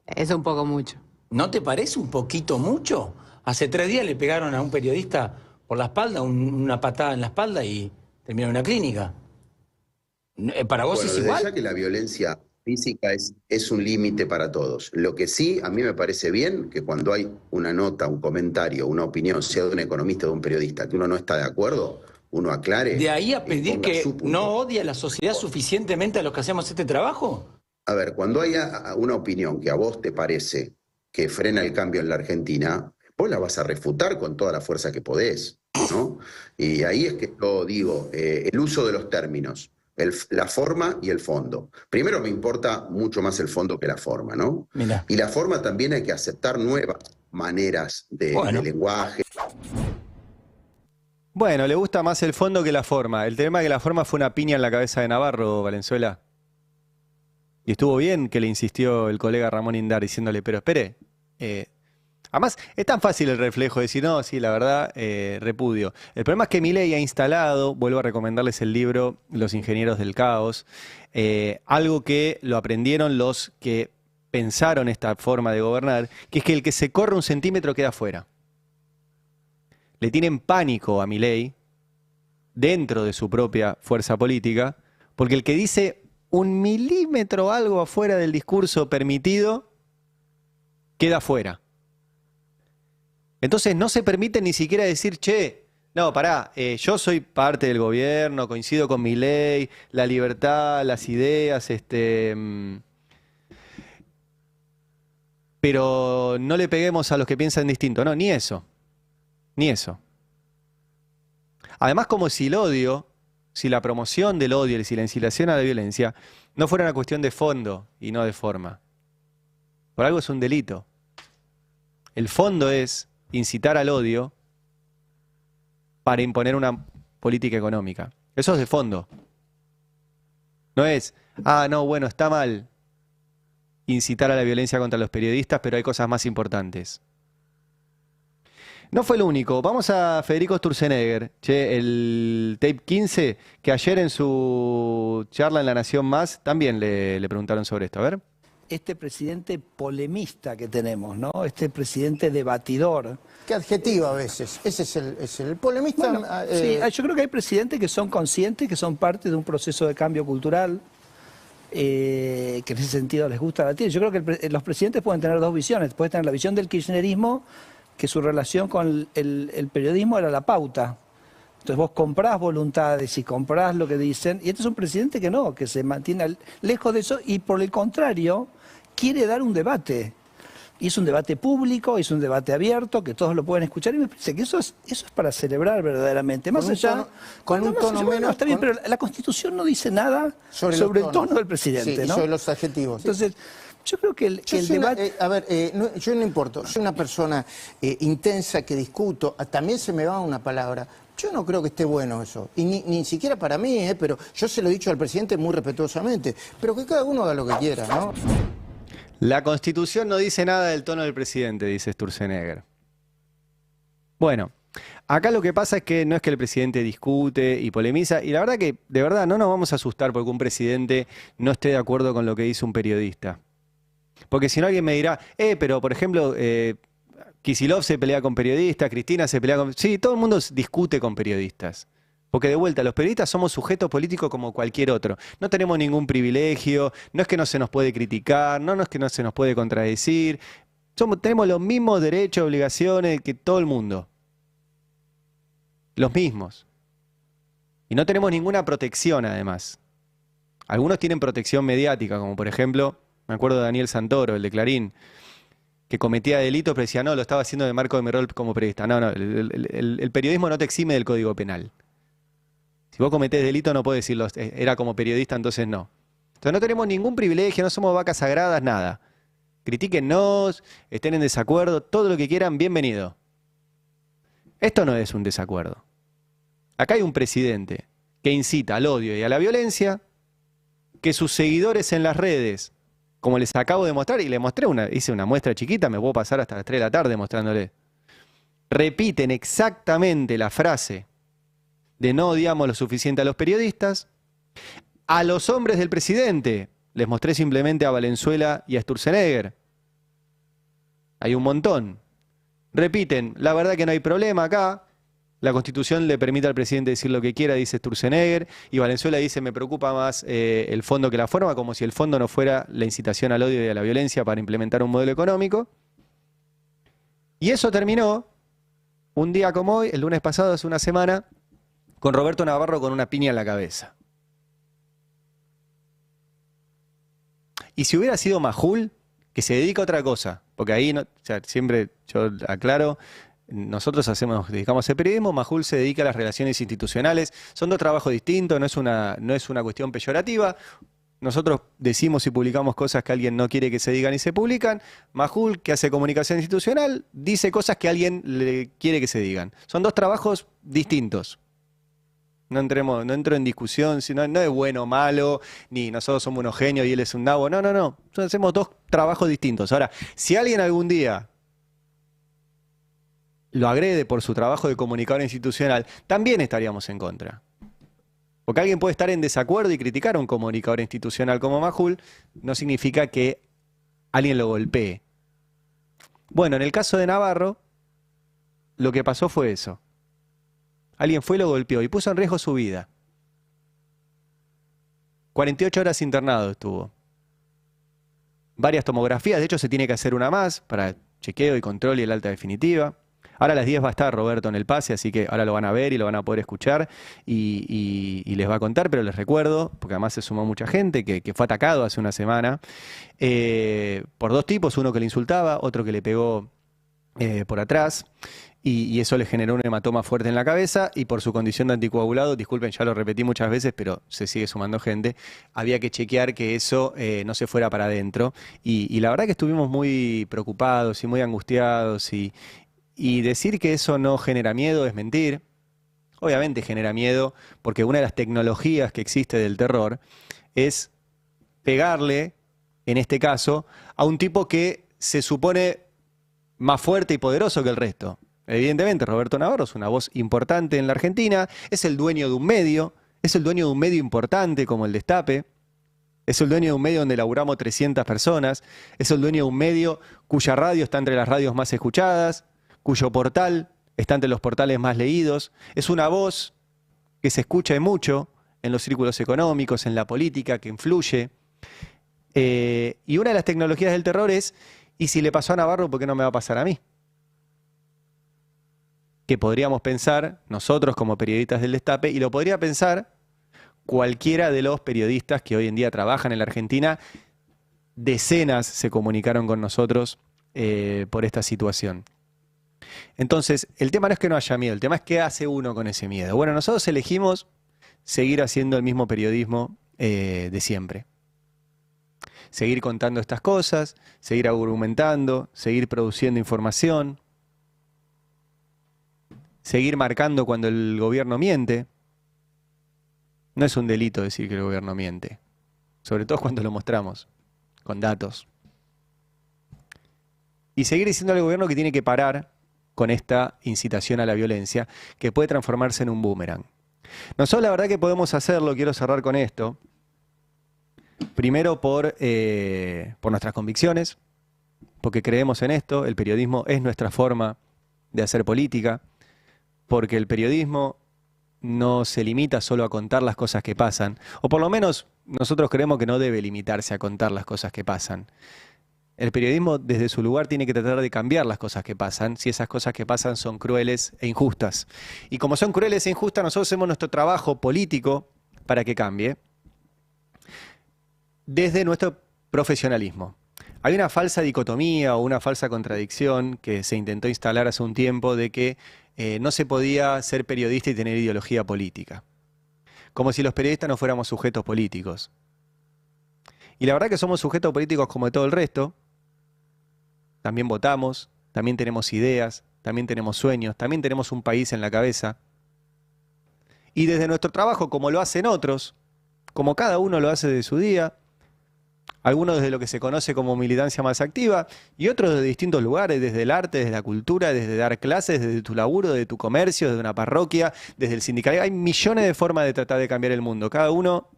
Es un poco mucho. ¿No te parece un poquito mucho? Hace 3 días le pegaron a un periodista por la espalda, una patada en la espalda y terminó en una clínica. ¿Para vos es igual? Ya que la violencia física es un límite para todos. Lo que sí, a mí me parece bien que cuando hay una nota, un comentario, una opinión, sea de un economista o de un periodista, que uno no está de acuerdo, uno aclare. ¿De ahí a pedir que no odie a la sociedad suficientemente a los que hacemos este trabajo? A ver, cuando haya una opinión que a vos te parece que frena el cambio en la Argentina, vos la vas a refutar con toda la fuerza que podés, ¿no? Y ahí es que yo digo, el uso de los términos. La forma y el fondo. Primero me importa mucho más el fondo que la forma, ¿no? Mirá. Y la forma también hay que aceptar nuevas maneras de lenguaje. Bueno, le gusta más el fondo que la forma. El tema es que la forma fue una piña en la cabeza de Navarro, Valenzuela. Y estuvo bien que le insistió el colega Ramón Indart diciéndole, pero espere, además, es tan fácil el reflejo de decir, no, sí, la verdad, repudio. El problema es que Milei ha instalado, vuelvo a recomendarles el libro Los Ingenieros del Caos, algo que lo aprendieron los que pensaron esta forma de gobernar, que es que el que se corre 1 centímetro queda fuera. Le tienen pánico a Milei dentro de su propia fuerza política, porque el que dice 1 milímetro algo afuera del discurso permitido, queda fuera. Entonces no se permite ni siquiera decir, che, no, pará, yo soy parte del gobierno, coincido con Milei, la libertad, las ideas, pero no le peguemos a los que piensan distinto. No, ni eso. Ni eso. Además, como si el odio, si la promoción del odio y si la incitación a la violencia no fuera una cuestión de fondo y no de forma. Por algo es un delito. El fondo es incitar al odio para imponer una política económica. Eso es de fondo. No es, no, bueno, está mal incitar a la violencia contra los periodistas, pero hay cosas más importantes. No fue lo único. Vamos a Federico Sturzenegger, el tape 15, que ayer en su charla en La Nación Más también le preguntaron sobre esto. A ver. Este presidente polemista que tenemos, ¿no? Este presidente debatidor. Qué adjetivo a veces. Ese es el polemista. Bueno, sí, yo creo que hay presidentes que son conscientes, que son parte de un proceso de cambio cultural, que en ese sentido les gusta debatir. Yo creo que los presidentes pueden tener dos visiones. Pueden tener la visión del kirchnerismo, que su relación con el periodismo era la pauta. Entonces vos comprás voluntades y comprás lo que dicen, y este es un presidente que no, que se mantiene lejos de eso y por el contrario quiere dar un debate. Y es un debate público, es un debate abierto, que todos lo pueden escuchar, y me parece que eso es para celebrar verdaderamente. Más allá, con un tono menos... está bien, pero la Constitución no dice nada sobre el tono del presidente, sí, ¿no? sobre los adjetivos. Entonces, yo creo que el debate... yo no importo, soy una persona intensa que discuto, también se me va una palabra. Yo no creo que esté bueno eso, y ni siquiera para mí, pero yo se lo he dicho al presidente muy respetuosamente, pero que cada uno haga lo que quiera, ¿no? La Constitución no dice nada del tono del presidente, dice Sturzenegger. Bueno, acá lo que pasa es que no es que el presidente discute y polemiza, y la verdad que, de verdad, no nos vamos a asustar porque un presidente no esté de acuerdo con lo que dice un periodista. Porque si no alguien me dirá, pero por ejemplo, Kicillof se pelea con periodistas, Cristina se pelea con... Sí, todo el mundo discute con periodistas. Porque de vuelta, los periodistas somos sujetos políticos como cualquier otro. No tenemos ningún privilegio, no es que no se nos puede criticar, no es que no se nos puede contradecir. Tenemos los mismos derechos y obligaciones que todo el mundo. Los mismos. Y no tenemos ninguna protección, además. Algunos tienen protección mediática, como por ejemplo, me acuerdo de Daniel Santoro, el de Clarín, que cometía delitos, pero decía, no, lo estaba haciendo de marco de mi rol como periodista. No, el periodismo no te exime del Código Penal. Si vos cometés delito no podés decirlo, era como periodista, entonces no. Entonces no tenemos ningún privilegio, no somos vacas sagradas, nada. Critíquennos, estén en desacuerdo, todo lo que quieran, bienvenido. Esto no es un desacuerdo. Acá hay un presidente que incita al odio y a la violencia, que sus seguidores en las redes, como les acabo de mostrar, y le mostré hice una muestra chiquita, me puedo pasar hasta las 3 de la tarde mostrándole, repiten exactamente la frase de no odiamos lo suficiente a los periodistas. A los hombres del presidente, les mostré simplemente a Valenzuela y a Sturzenegger. Hay un montón. Repiten, la verdad que no hay problema acá. La Constitución le permite al presidente decir lo que quiera, dice Sturzenegger, y Valenzuela dice, me preocupa más el fondo que la forma, como si el fondo no fuera la incitación al odio y a la violencia para implementar un modelo económico. Y eso terminó un día como hoy, el lunes pasado, hace una semana, con Roberto Navarro con una piña en la cabeza. Y si hubiera sido Majul, que se dedica a otra cosa, porque ahí no, o sea, siempre yo aclaro, nosotros dedicamos al periodismo, Majul se dedica a las relaciones institucionales, son dos trabajos distintos, no es una cuestión peyorativa. Nosotros decimos y publicamos cosas que alguien no quiere que se digan y se publican. Majul, que hace comunicación institucional, dice cosas que alguien le quiere que se digan. Son dos trabajos distintos. No entro en discusión, si no es bueno o malo, ni nosotros somos unos genios y él es un nabo. No. Nosotros hacemos dos trabajos distintos. Ahora, si alguien algún día lo agrede por su trabajo de comunicador institucional, también estaríamos en contra. Porque alguien puede estar en desacuerdo y criticar a un comunicador institucional como Majul, no significa que alguien lo golpee. Bueno, en el caso de Navarro, lo que pasó fue eso. Alguien fue y lo golpeó y puso en riesgo su vida. 48 horas internado estuvo. Varias tomografías, de hecho se tiene que hacer una más para chequeo y control y el alta definitiva. Ahora a las 10 va a estar Roberto en el pase, así que ahora lo van a ver y lo van a poder escuchar y les va a contar, pero les recuerdo, porque además se sumó mucha gente, que fue atacado hace una semana por dos tipos, uno que le insultaba, otro que le pegó por atrás. Y eso le generó un hematoma fuerte en la cabeza y por su condición de anticoagulado, disculpen, ya lo repetí muchas veces, pero se sigue sumando gente, había que chequear que eso no se fuera para adentro. Y la verdad que estuvimos muy preocupados y muy angustiados y decir que eso no genera miedo es mentir. Obviamente genera miedo porque una de las tecnologías que existe del terror es pegarle, en este caso, a un tipo que se supone más fuerte y poderoso que el resto. Evidentemente, Roberto Navarro es una voz importante en la Argentina, es el dueño de un medio, es el dueño de un medio importante como el Destape, es el dueño de un medio donde laburamos 300 personas, es el dueño de un medio cuya radio está entre las radios más escuchadas, cuyo portal está entre los portales más leídos, es una voz que se escucha mucho en los círculos económicos, en la política, que influye. Y una de las tecnologías del terror es, ¿y si le pasó a Navarro, por qué no me va a pasar a mí? Que podríamos pensar nosotros como periodistas del Destape, y lo podría pensar cualquiera de los periodistas que hoy en día trabajan en la Argentina. Decenas se comunicaron con nosotros por esta situación. Entonces, el tema no es que no haya miedo, el tema es qué hace uno con ese miedo. Bueno, nosotros elegimos seguir haciendo el mismo periodismo de siempre. Seguir contando estas cosas, seguir argumentando, seguir produciendo información, seguir marcando cuando el gobierno miente. No es un delito decir que el gobierno miente, sobre todo cuando lo mostramos, con datos. Y seguir diciendo al gobierno que tiene que parar con esta incitación a la violencia, que puede transformarse en un boomerang. Nosotros la verdad que podemos hacerlo, quiero cerrar con esto, primero por nuestras convicciones, porque creemos en esto, el periodismo es nuestra forma de hacer política, porque el periodismo no se limita solo a contar las cosas que pasan, o por lo menos nosotros creemos que no debe limitarse a contar las cosas que pasan. El periodismo desde su lugar tiene que tratar de cambiar las cosas que pasan, si esas cosas que pasan son crueles e injustas. Y como son crueles e injustas, nosotros hacemos nuestro trabajo político para que cambie desde nuestro profesionalismo. Hay una falsa dicotomía o una falsa contradicción que se intentó instalar hace un tiempo de que no se podía ser periodista y tener ideología política. Como si los periodistas no fuéramos sujetos políticos. Y la verdad que somos sujetos políticos como de todo el resto. También votamos, también tenemos ideas, también tenemos sueños, también tenemos un país en la cabeza. Y desde nuestro trabajo, como lo hacen otros, como cada uno lo hace de su día, algunos desde lo que se conoce como militancia más activa y otros desde distintos lugares, desde el arte, desde la cultura, desde dar clases, desde tu laburo, desde tu comercio, desde una parroquia, desde el sindicato. Hay millones de formas de tratar de cambiar el mundo. Cada uno,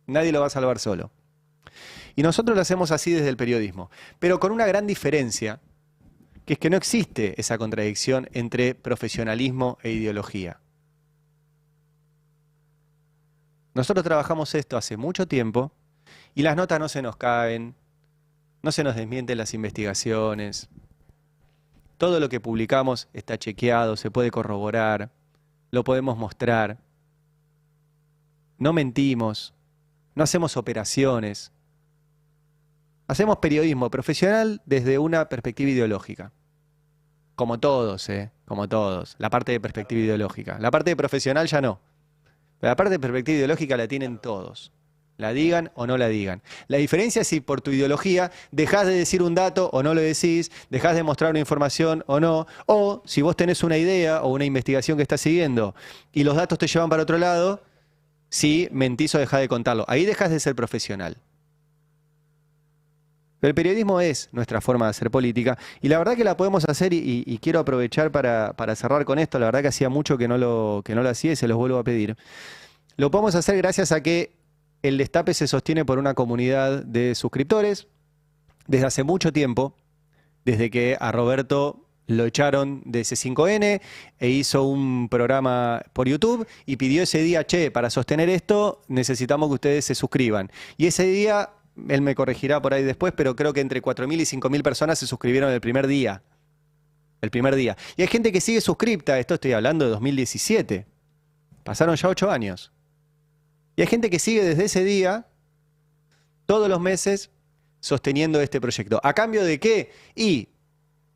nadie lo va a salvar solo. Y nosotros lo hacemos así desde el periodismo, pero con una gran diferencia, que es que no existe esa contradicción entre profesionalismo e ideología. Nosotros trabajamos esto hace mucho tiempo y las notas no se nos caen, no se nos desmienten las investigaciones. Todo lo que publicamos está chequeado, se puede corroborar, lo podemos mostrar. No mentimos, no hacemos operaciones. Hacemos periodismo profesional desde una perspectiva ideológica. Como todos, como todos. La parte de perspectiva ideológica. La parte de profesional ya no. Pero la parte de perspectiva ideológica la tienen todos. La digan o no la digan. La diferencia es si por tu ideología dejás de decir un dato o no lo decís, dejás de mostrar una información o no, o si vos tenés una idea o una investigación que estás siguiendo y los datos te llevan para otro lado, si mentís o dejás de contarlo. Ahí dejás de ser profesional. Pero el periodismo es nuestra forma de hacer política y la verdad que la podemos hacer y quiero aprovechar para cerrar con esto. La verdad que hacía mucho que no lo hacía y se los vuelvo a pedir. Lo podemos hacer gracias a que el Destape se sostiene por una comunidad de suscriptores desde hace mucho tiempo, desde que a Roberto lo echaron de C5N e hizo un programa por YouTube y pidió ese día, che, para sostener esto necesitamos que ustedes se suscriban. Y ese día, él me corregirá por ahí después, pero creo que entre 4.000 y 5.000 personas se suscribieron el primer día. El primer día. Y hay gente que sigue suscripta, esto estoy hablando de 2017. Pasaron ya 8 años. Y hay gente que sigue desde ese día, todos los meses, sosteniendo este proyecto. ¿A cambio de qué? Y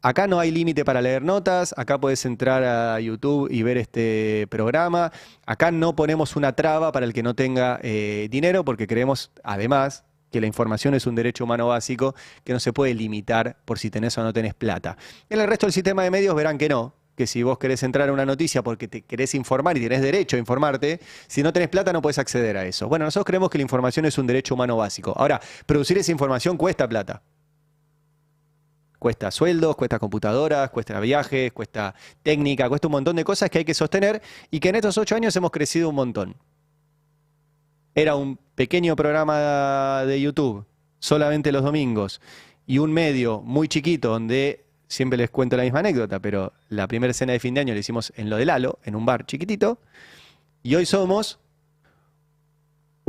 acá no hay límite para leer notas, acá puedes entrar a YouTube y ver este programa. Acá no ponemos una traba para el que no tenga dinero, porque creemos, además, que la información es un derecho humano básico que no se puede limitar por si tenés o no tenés plata. En el resto del sistema de medios verán que no, que si vos querés entrar a una noticia porque te querés informar y tenés derecho a informarte, si no tenés plata no podés acceder a eso. Bueno, nosotros creemos que la información es un derecho humano básico. Ahora, producir esa información cuesta plata. Cuesta sueldos, cuesta computadoras, cuesta viajes, cuesta técnica, cuesta un montón de cosas que hay que sostener y que en estos 8 años hemos crecido un montón. Era un pequeño programa de YouTube, solamente los domingos, y un medio muy chiquito donde, siempre les cuento la misma anécdota, pero la primera cena de fin de año la hicimos en lo de Lalo, en un bar chiquitito, y hoy somos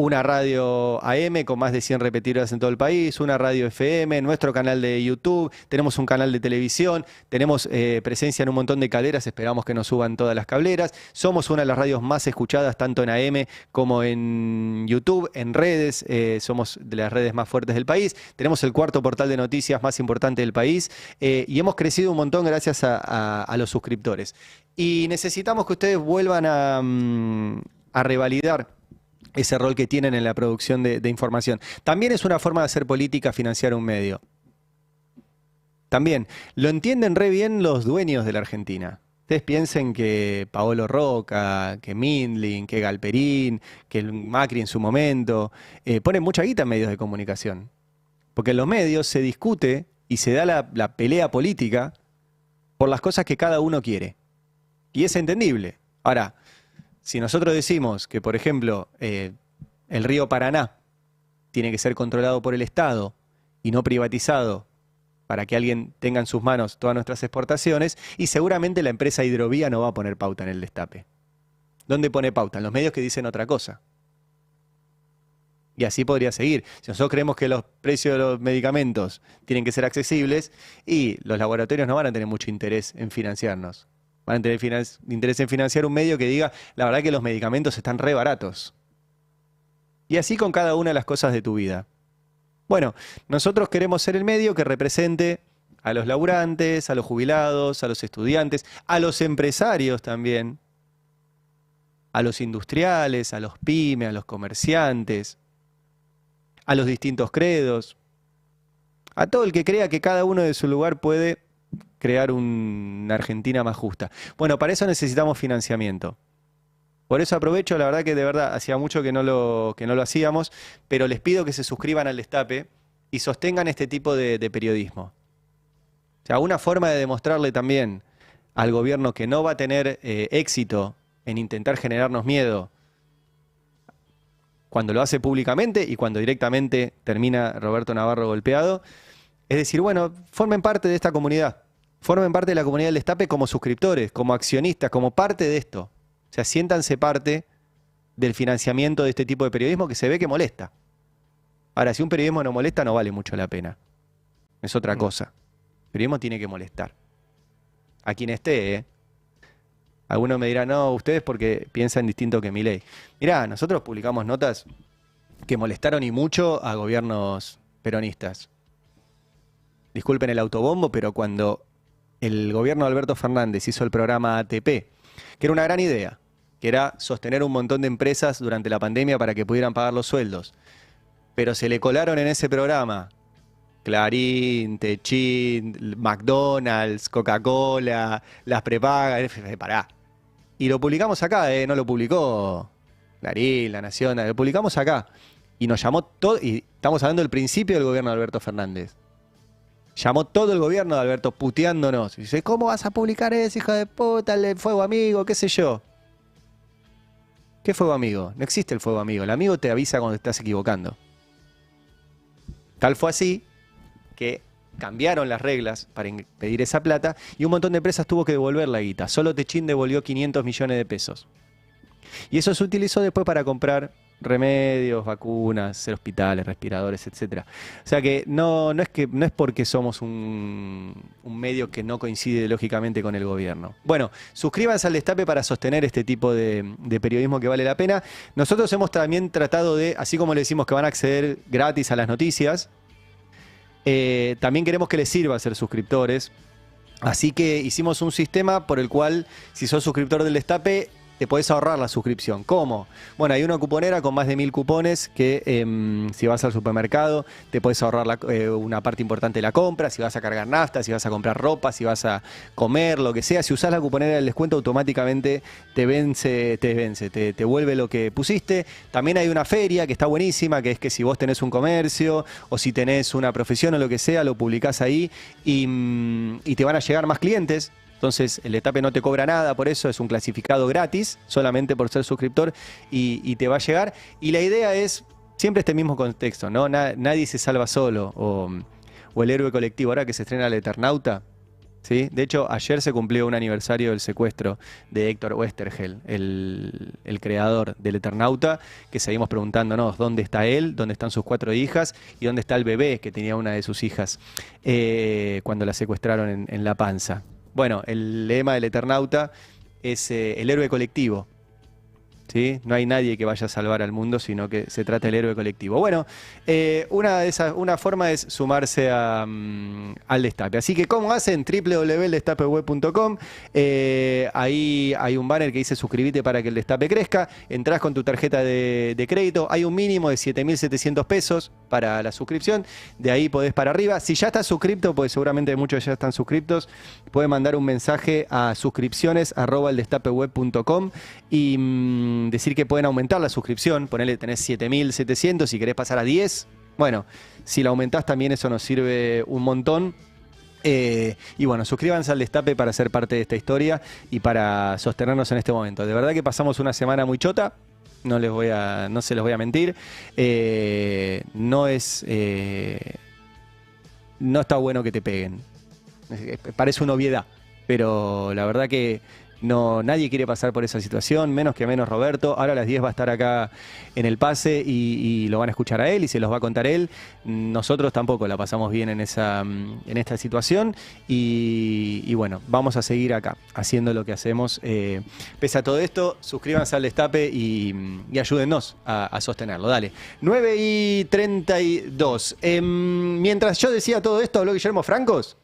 una radio AM con más de 100 repetidoras en todo el país, una radio FM, nuestro canal de YouTube, tenemos un canal de televisión, tenemos presencia en un montón de cableras, esperamos que nos suban todas las cableras. Somos una de las radios más escuchadas tanto en AM como en YouTube, en redes, somos de las redes más fuertes del país. Tenemos el 4º portal de noticias más importante del país y hemos crecido un montón gracias a los suscriptores. Y necesitamos que ustedes vuelvan a revalidar ese rol que tienen en la producción de información. También es una forma de hacer política financiar un medio. También lo entienden re bien los dueños de la Argentina. Ustedes piensen que Paolo Roca, que Mindlin, que Galperín, que Macri en su momento, ponen mucha guita en medios de comunicación. Porque en los medios se discute y se da la pelea política por las cosas que cada uno quiere. Y es entendible. Ahora, si nosotros decimos que, por ejemplo, el río Paraná tiene que ser controlado por el Estado y no privatizado para que alguien tenga en sus manos todas nuestras exportaciones, y seguramente la empresa Hidrovía no va a poner pauta en el destape. ¿Dónde pone pauta? En los medios que dicen otra cosa. Y así podría seguir. Si nosotros creemos que los precios de los medicamentos tienen que ser accesibles, y los laboratorios no van a tener mucho interés en financiarnos. Van a tener interés en financiar un medio que diga, la verdad que los medicamentos están re baratos. Y así con cada una de las cosas de tu vida. Bueno, nosotros queremos ser el medio que represente a los laburantes, a los jubilados, a los estudiantes, a los empresarios también, a los industriales, a los pymes, a los comerciantes, a los distintos credos, a todo el que crea que cada uno de su lugar puede crear una Argentina más justa. Bueno, para eso necesitamos financiamiento. Por eso aprovecho, la verdad que de verdad hacía mucho que no lo hacíamos, pero les pido que se suscriban al Destape y sostengan este tipo de periodismo. O sea, una forma de demostrarle también al gobierno que no va a tener éxito en intentar generarnos miedo cuando lo hace públicamente y cuando directamente termina Roberto Navarro golpeado, es decir, bueno, formen parte de esta comunidad. Formen parte de la comunidad del Destape como suscriptores, como accionistas, como parte de esto. O sea, siéntanse parte del financiamiento de este tipo de periodismo que se ve que molesta. Ahora, si un periodismo no molesta, no vale mucho la pena. Es otra cosa. El periodismo tiene que molestar. A quien esté, ¿eh? Algunos me dirán, no, ustedes porque piensan distinto que Milei. Mirá, nosotros publicamos notas que molestaron y mucho a gobiernos peronistas. Disculpen el autobombo, pero cuando el gobierno de Alberto Fernández hizo el programa ATP, que era una gran idea, que era sostener un montón de empresas durante la pandemia para que pudieran pagar los sueldos, pero se le colaron en ese programa Clarín, Techín, McDonald's, Coca-Cola, las prepagas, pará. Y lo publicamos acá, no lo publicó Clarín, La Nación, lo publicamos acá. Y nos llamó todo, y estamos hablando del principio del gobierno de Alberto Fernández. Llamó todo el gobierno de Alberto puteándonos. Y dice, ¿cómo vas a publicar eso, hijo de puta, el fuego amigo, qué sé yo? ¿Qué fuego amigo? No existe el fuego amigo. El amigo te avisa cuando te estás equivocando. Tal fue así que cambiaron las reglas para pedir esa plata y un montón de empresas tuvo que devolver la guita. Solo Techín devolvió 500 millones de pesos. Y eso se utilizó después para comprar remedios, vacunas, hacer hospitales, respiradores, etc. O sea que no es porque somos un medio que no coincide lógicamente con el gobierno. Bueno, suscríbanse al Destape para sostener este tipo de periodismo que vale la pena. Nosotros hemos también tratado de, así como le decimos que van a acceder gratis a las noticias, también queremos que les sirva ser suscriptores. Así que hicimos un sistema por el cual, si sos suscriptor del Destape, te podés ahorrar la suscripción. ¿Cómo? Bueno, hay una cuponera con más de 1000 cupones que si vas al supermercado te podés ahorrar una parte importante de la compra, si vas a cargar nafta, si vas a comprar ropa, si vas a comer, lo que sea. Si usás la cuponera del descuento automáticamente te vuelve lo que pusiste. También hay una feria que está buenísima, que es que si vos tenés un comercio o si tenés una profesión o lo que sea, lo publicás ahí y te van a llegar más clientes. Entonces el Destape no te cobra nada por eso, es un clasificado gratis, solamente por ser suscriptor y te va a llegar. Y la idea es siempre este mismo contexto, ¿no? Nadie se salva solo, o el héroe colectivo. Ahora que se estrena El Eternauta, ¿Sí? De hecho, ayer se cumplió un aniversario del secuestro de Héctor Westergel, el creador del Eternauta, que seguimos preguntándonos dónde está él, dónde están sus 4 hijas y dónde está el bebé que tenía una de sus hijas cuando la secuestraron en la panza. Bueno, el lema del Eternauta es el héroe colectivo. ¿Sí? No hay nadie que vaya a salvar al mundo, sino que se trata del héroe colectivo. Bueno, una forma es sumarse al Destape. Así que, ¿cómo hacen? www.eldestapeweb.com. Ahí hay un banner que dice suscríbete para que el Destape crezca. Entrás con tu tarjeta de crédito. Hay un mínimo de 7.700 pesos para la suscripción. De ahí podés para arriba. Si ya estás suscripto, pues seguramente muchos ya están suscriptos, puedes mandar un mensaje a suscripciones@eldestapeweb.com y decir que pueden aumentar la suscripción, ponele, tenés 7.700, si querés pasar a 10, bueno, si la aumentás también eso nos sirve un montón. Y bueno, suscríbanse al Destape para ser parte de esta historia y para sostenernos en este momento. De verdad que pasamos una semana muy chota, no se los voy a mentir. No está bueno que te peguen. Parece una obviedad, pero la verdad que nadie quiere pasar por esa situación, menos Roberto. Ahora a las 10 va a estar acá en el pase y lo van a escuchar a él y se los va a contar él. Nosotros tampoco la pasamos bien en esta situación y bueno, vamos a seguir acá haciendo lo que hacemos. Pese a todo esto, suscríbanse al Destape y ayúdennos a sostenerlo. Dale, 9:32. Mientras yo decía todo esto, habló Guillermo Francos.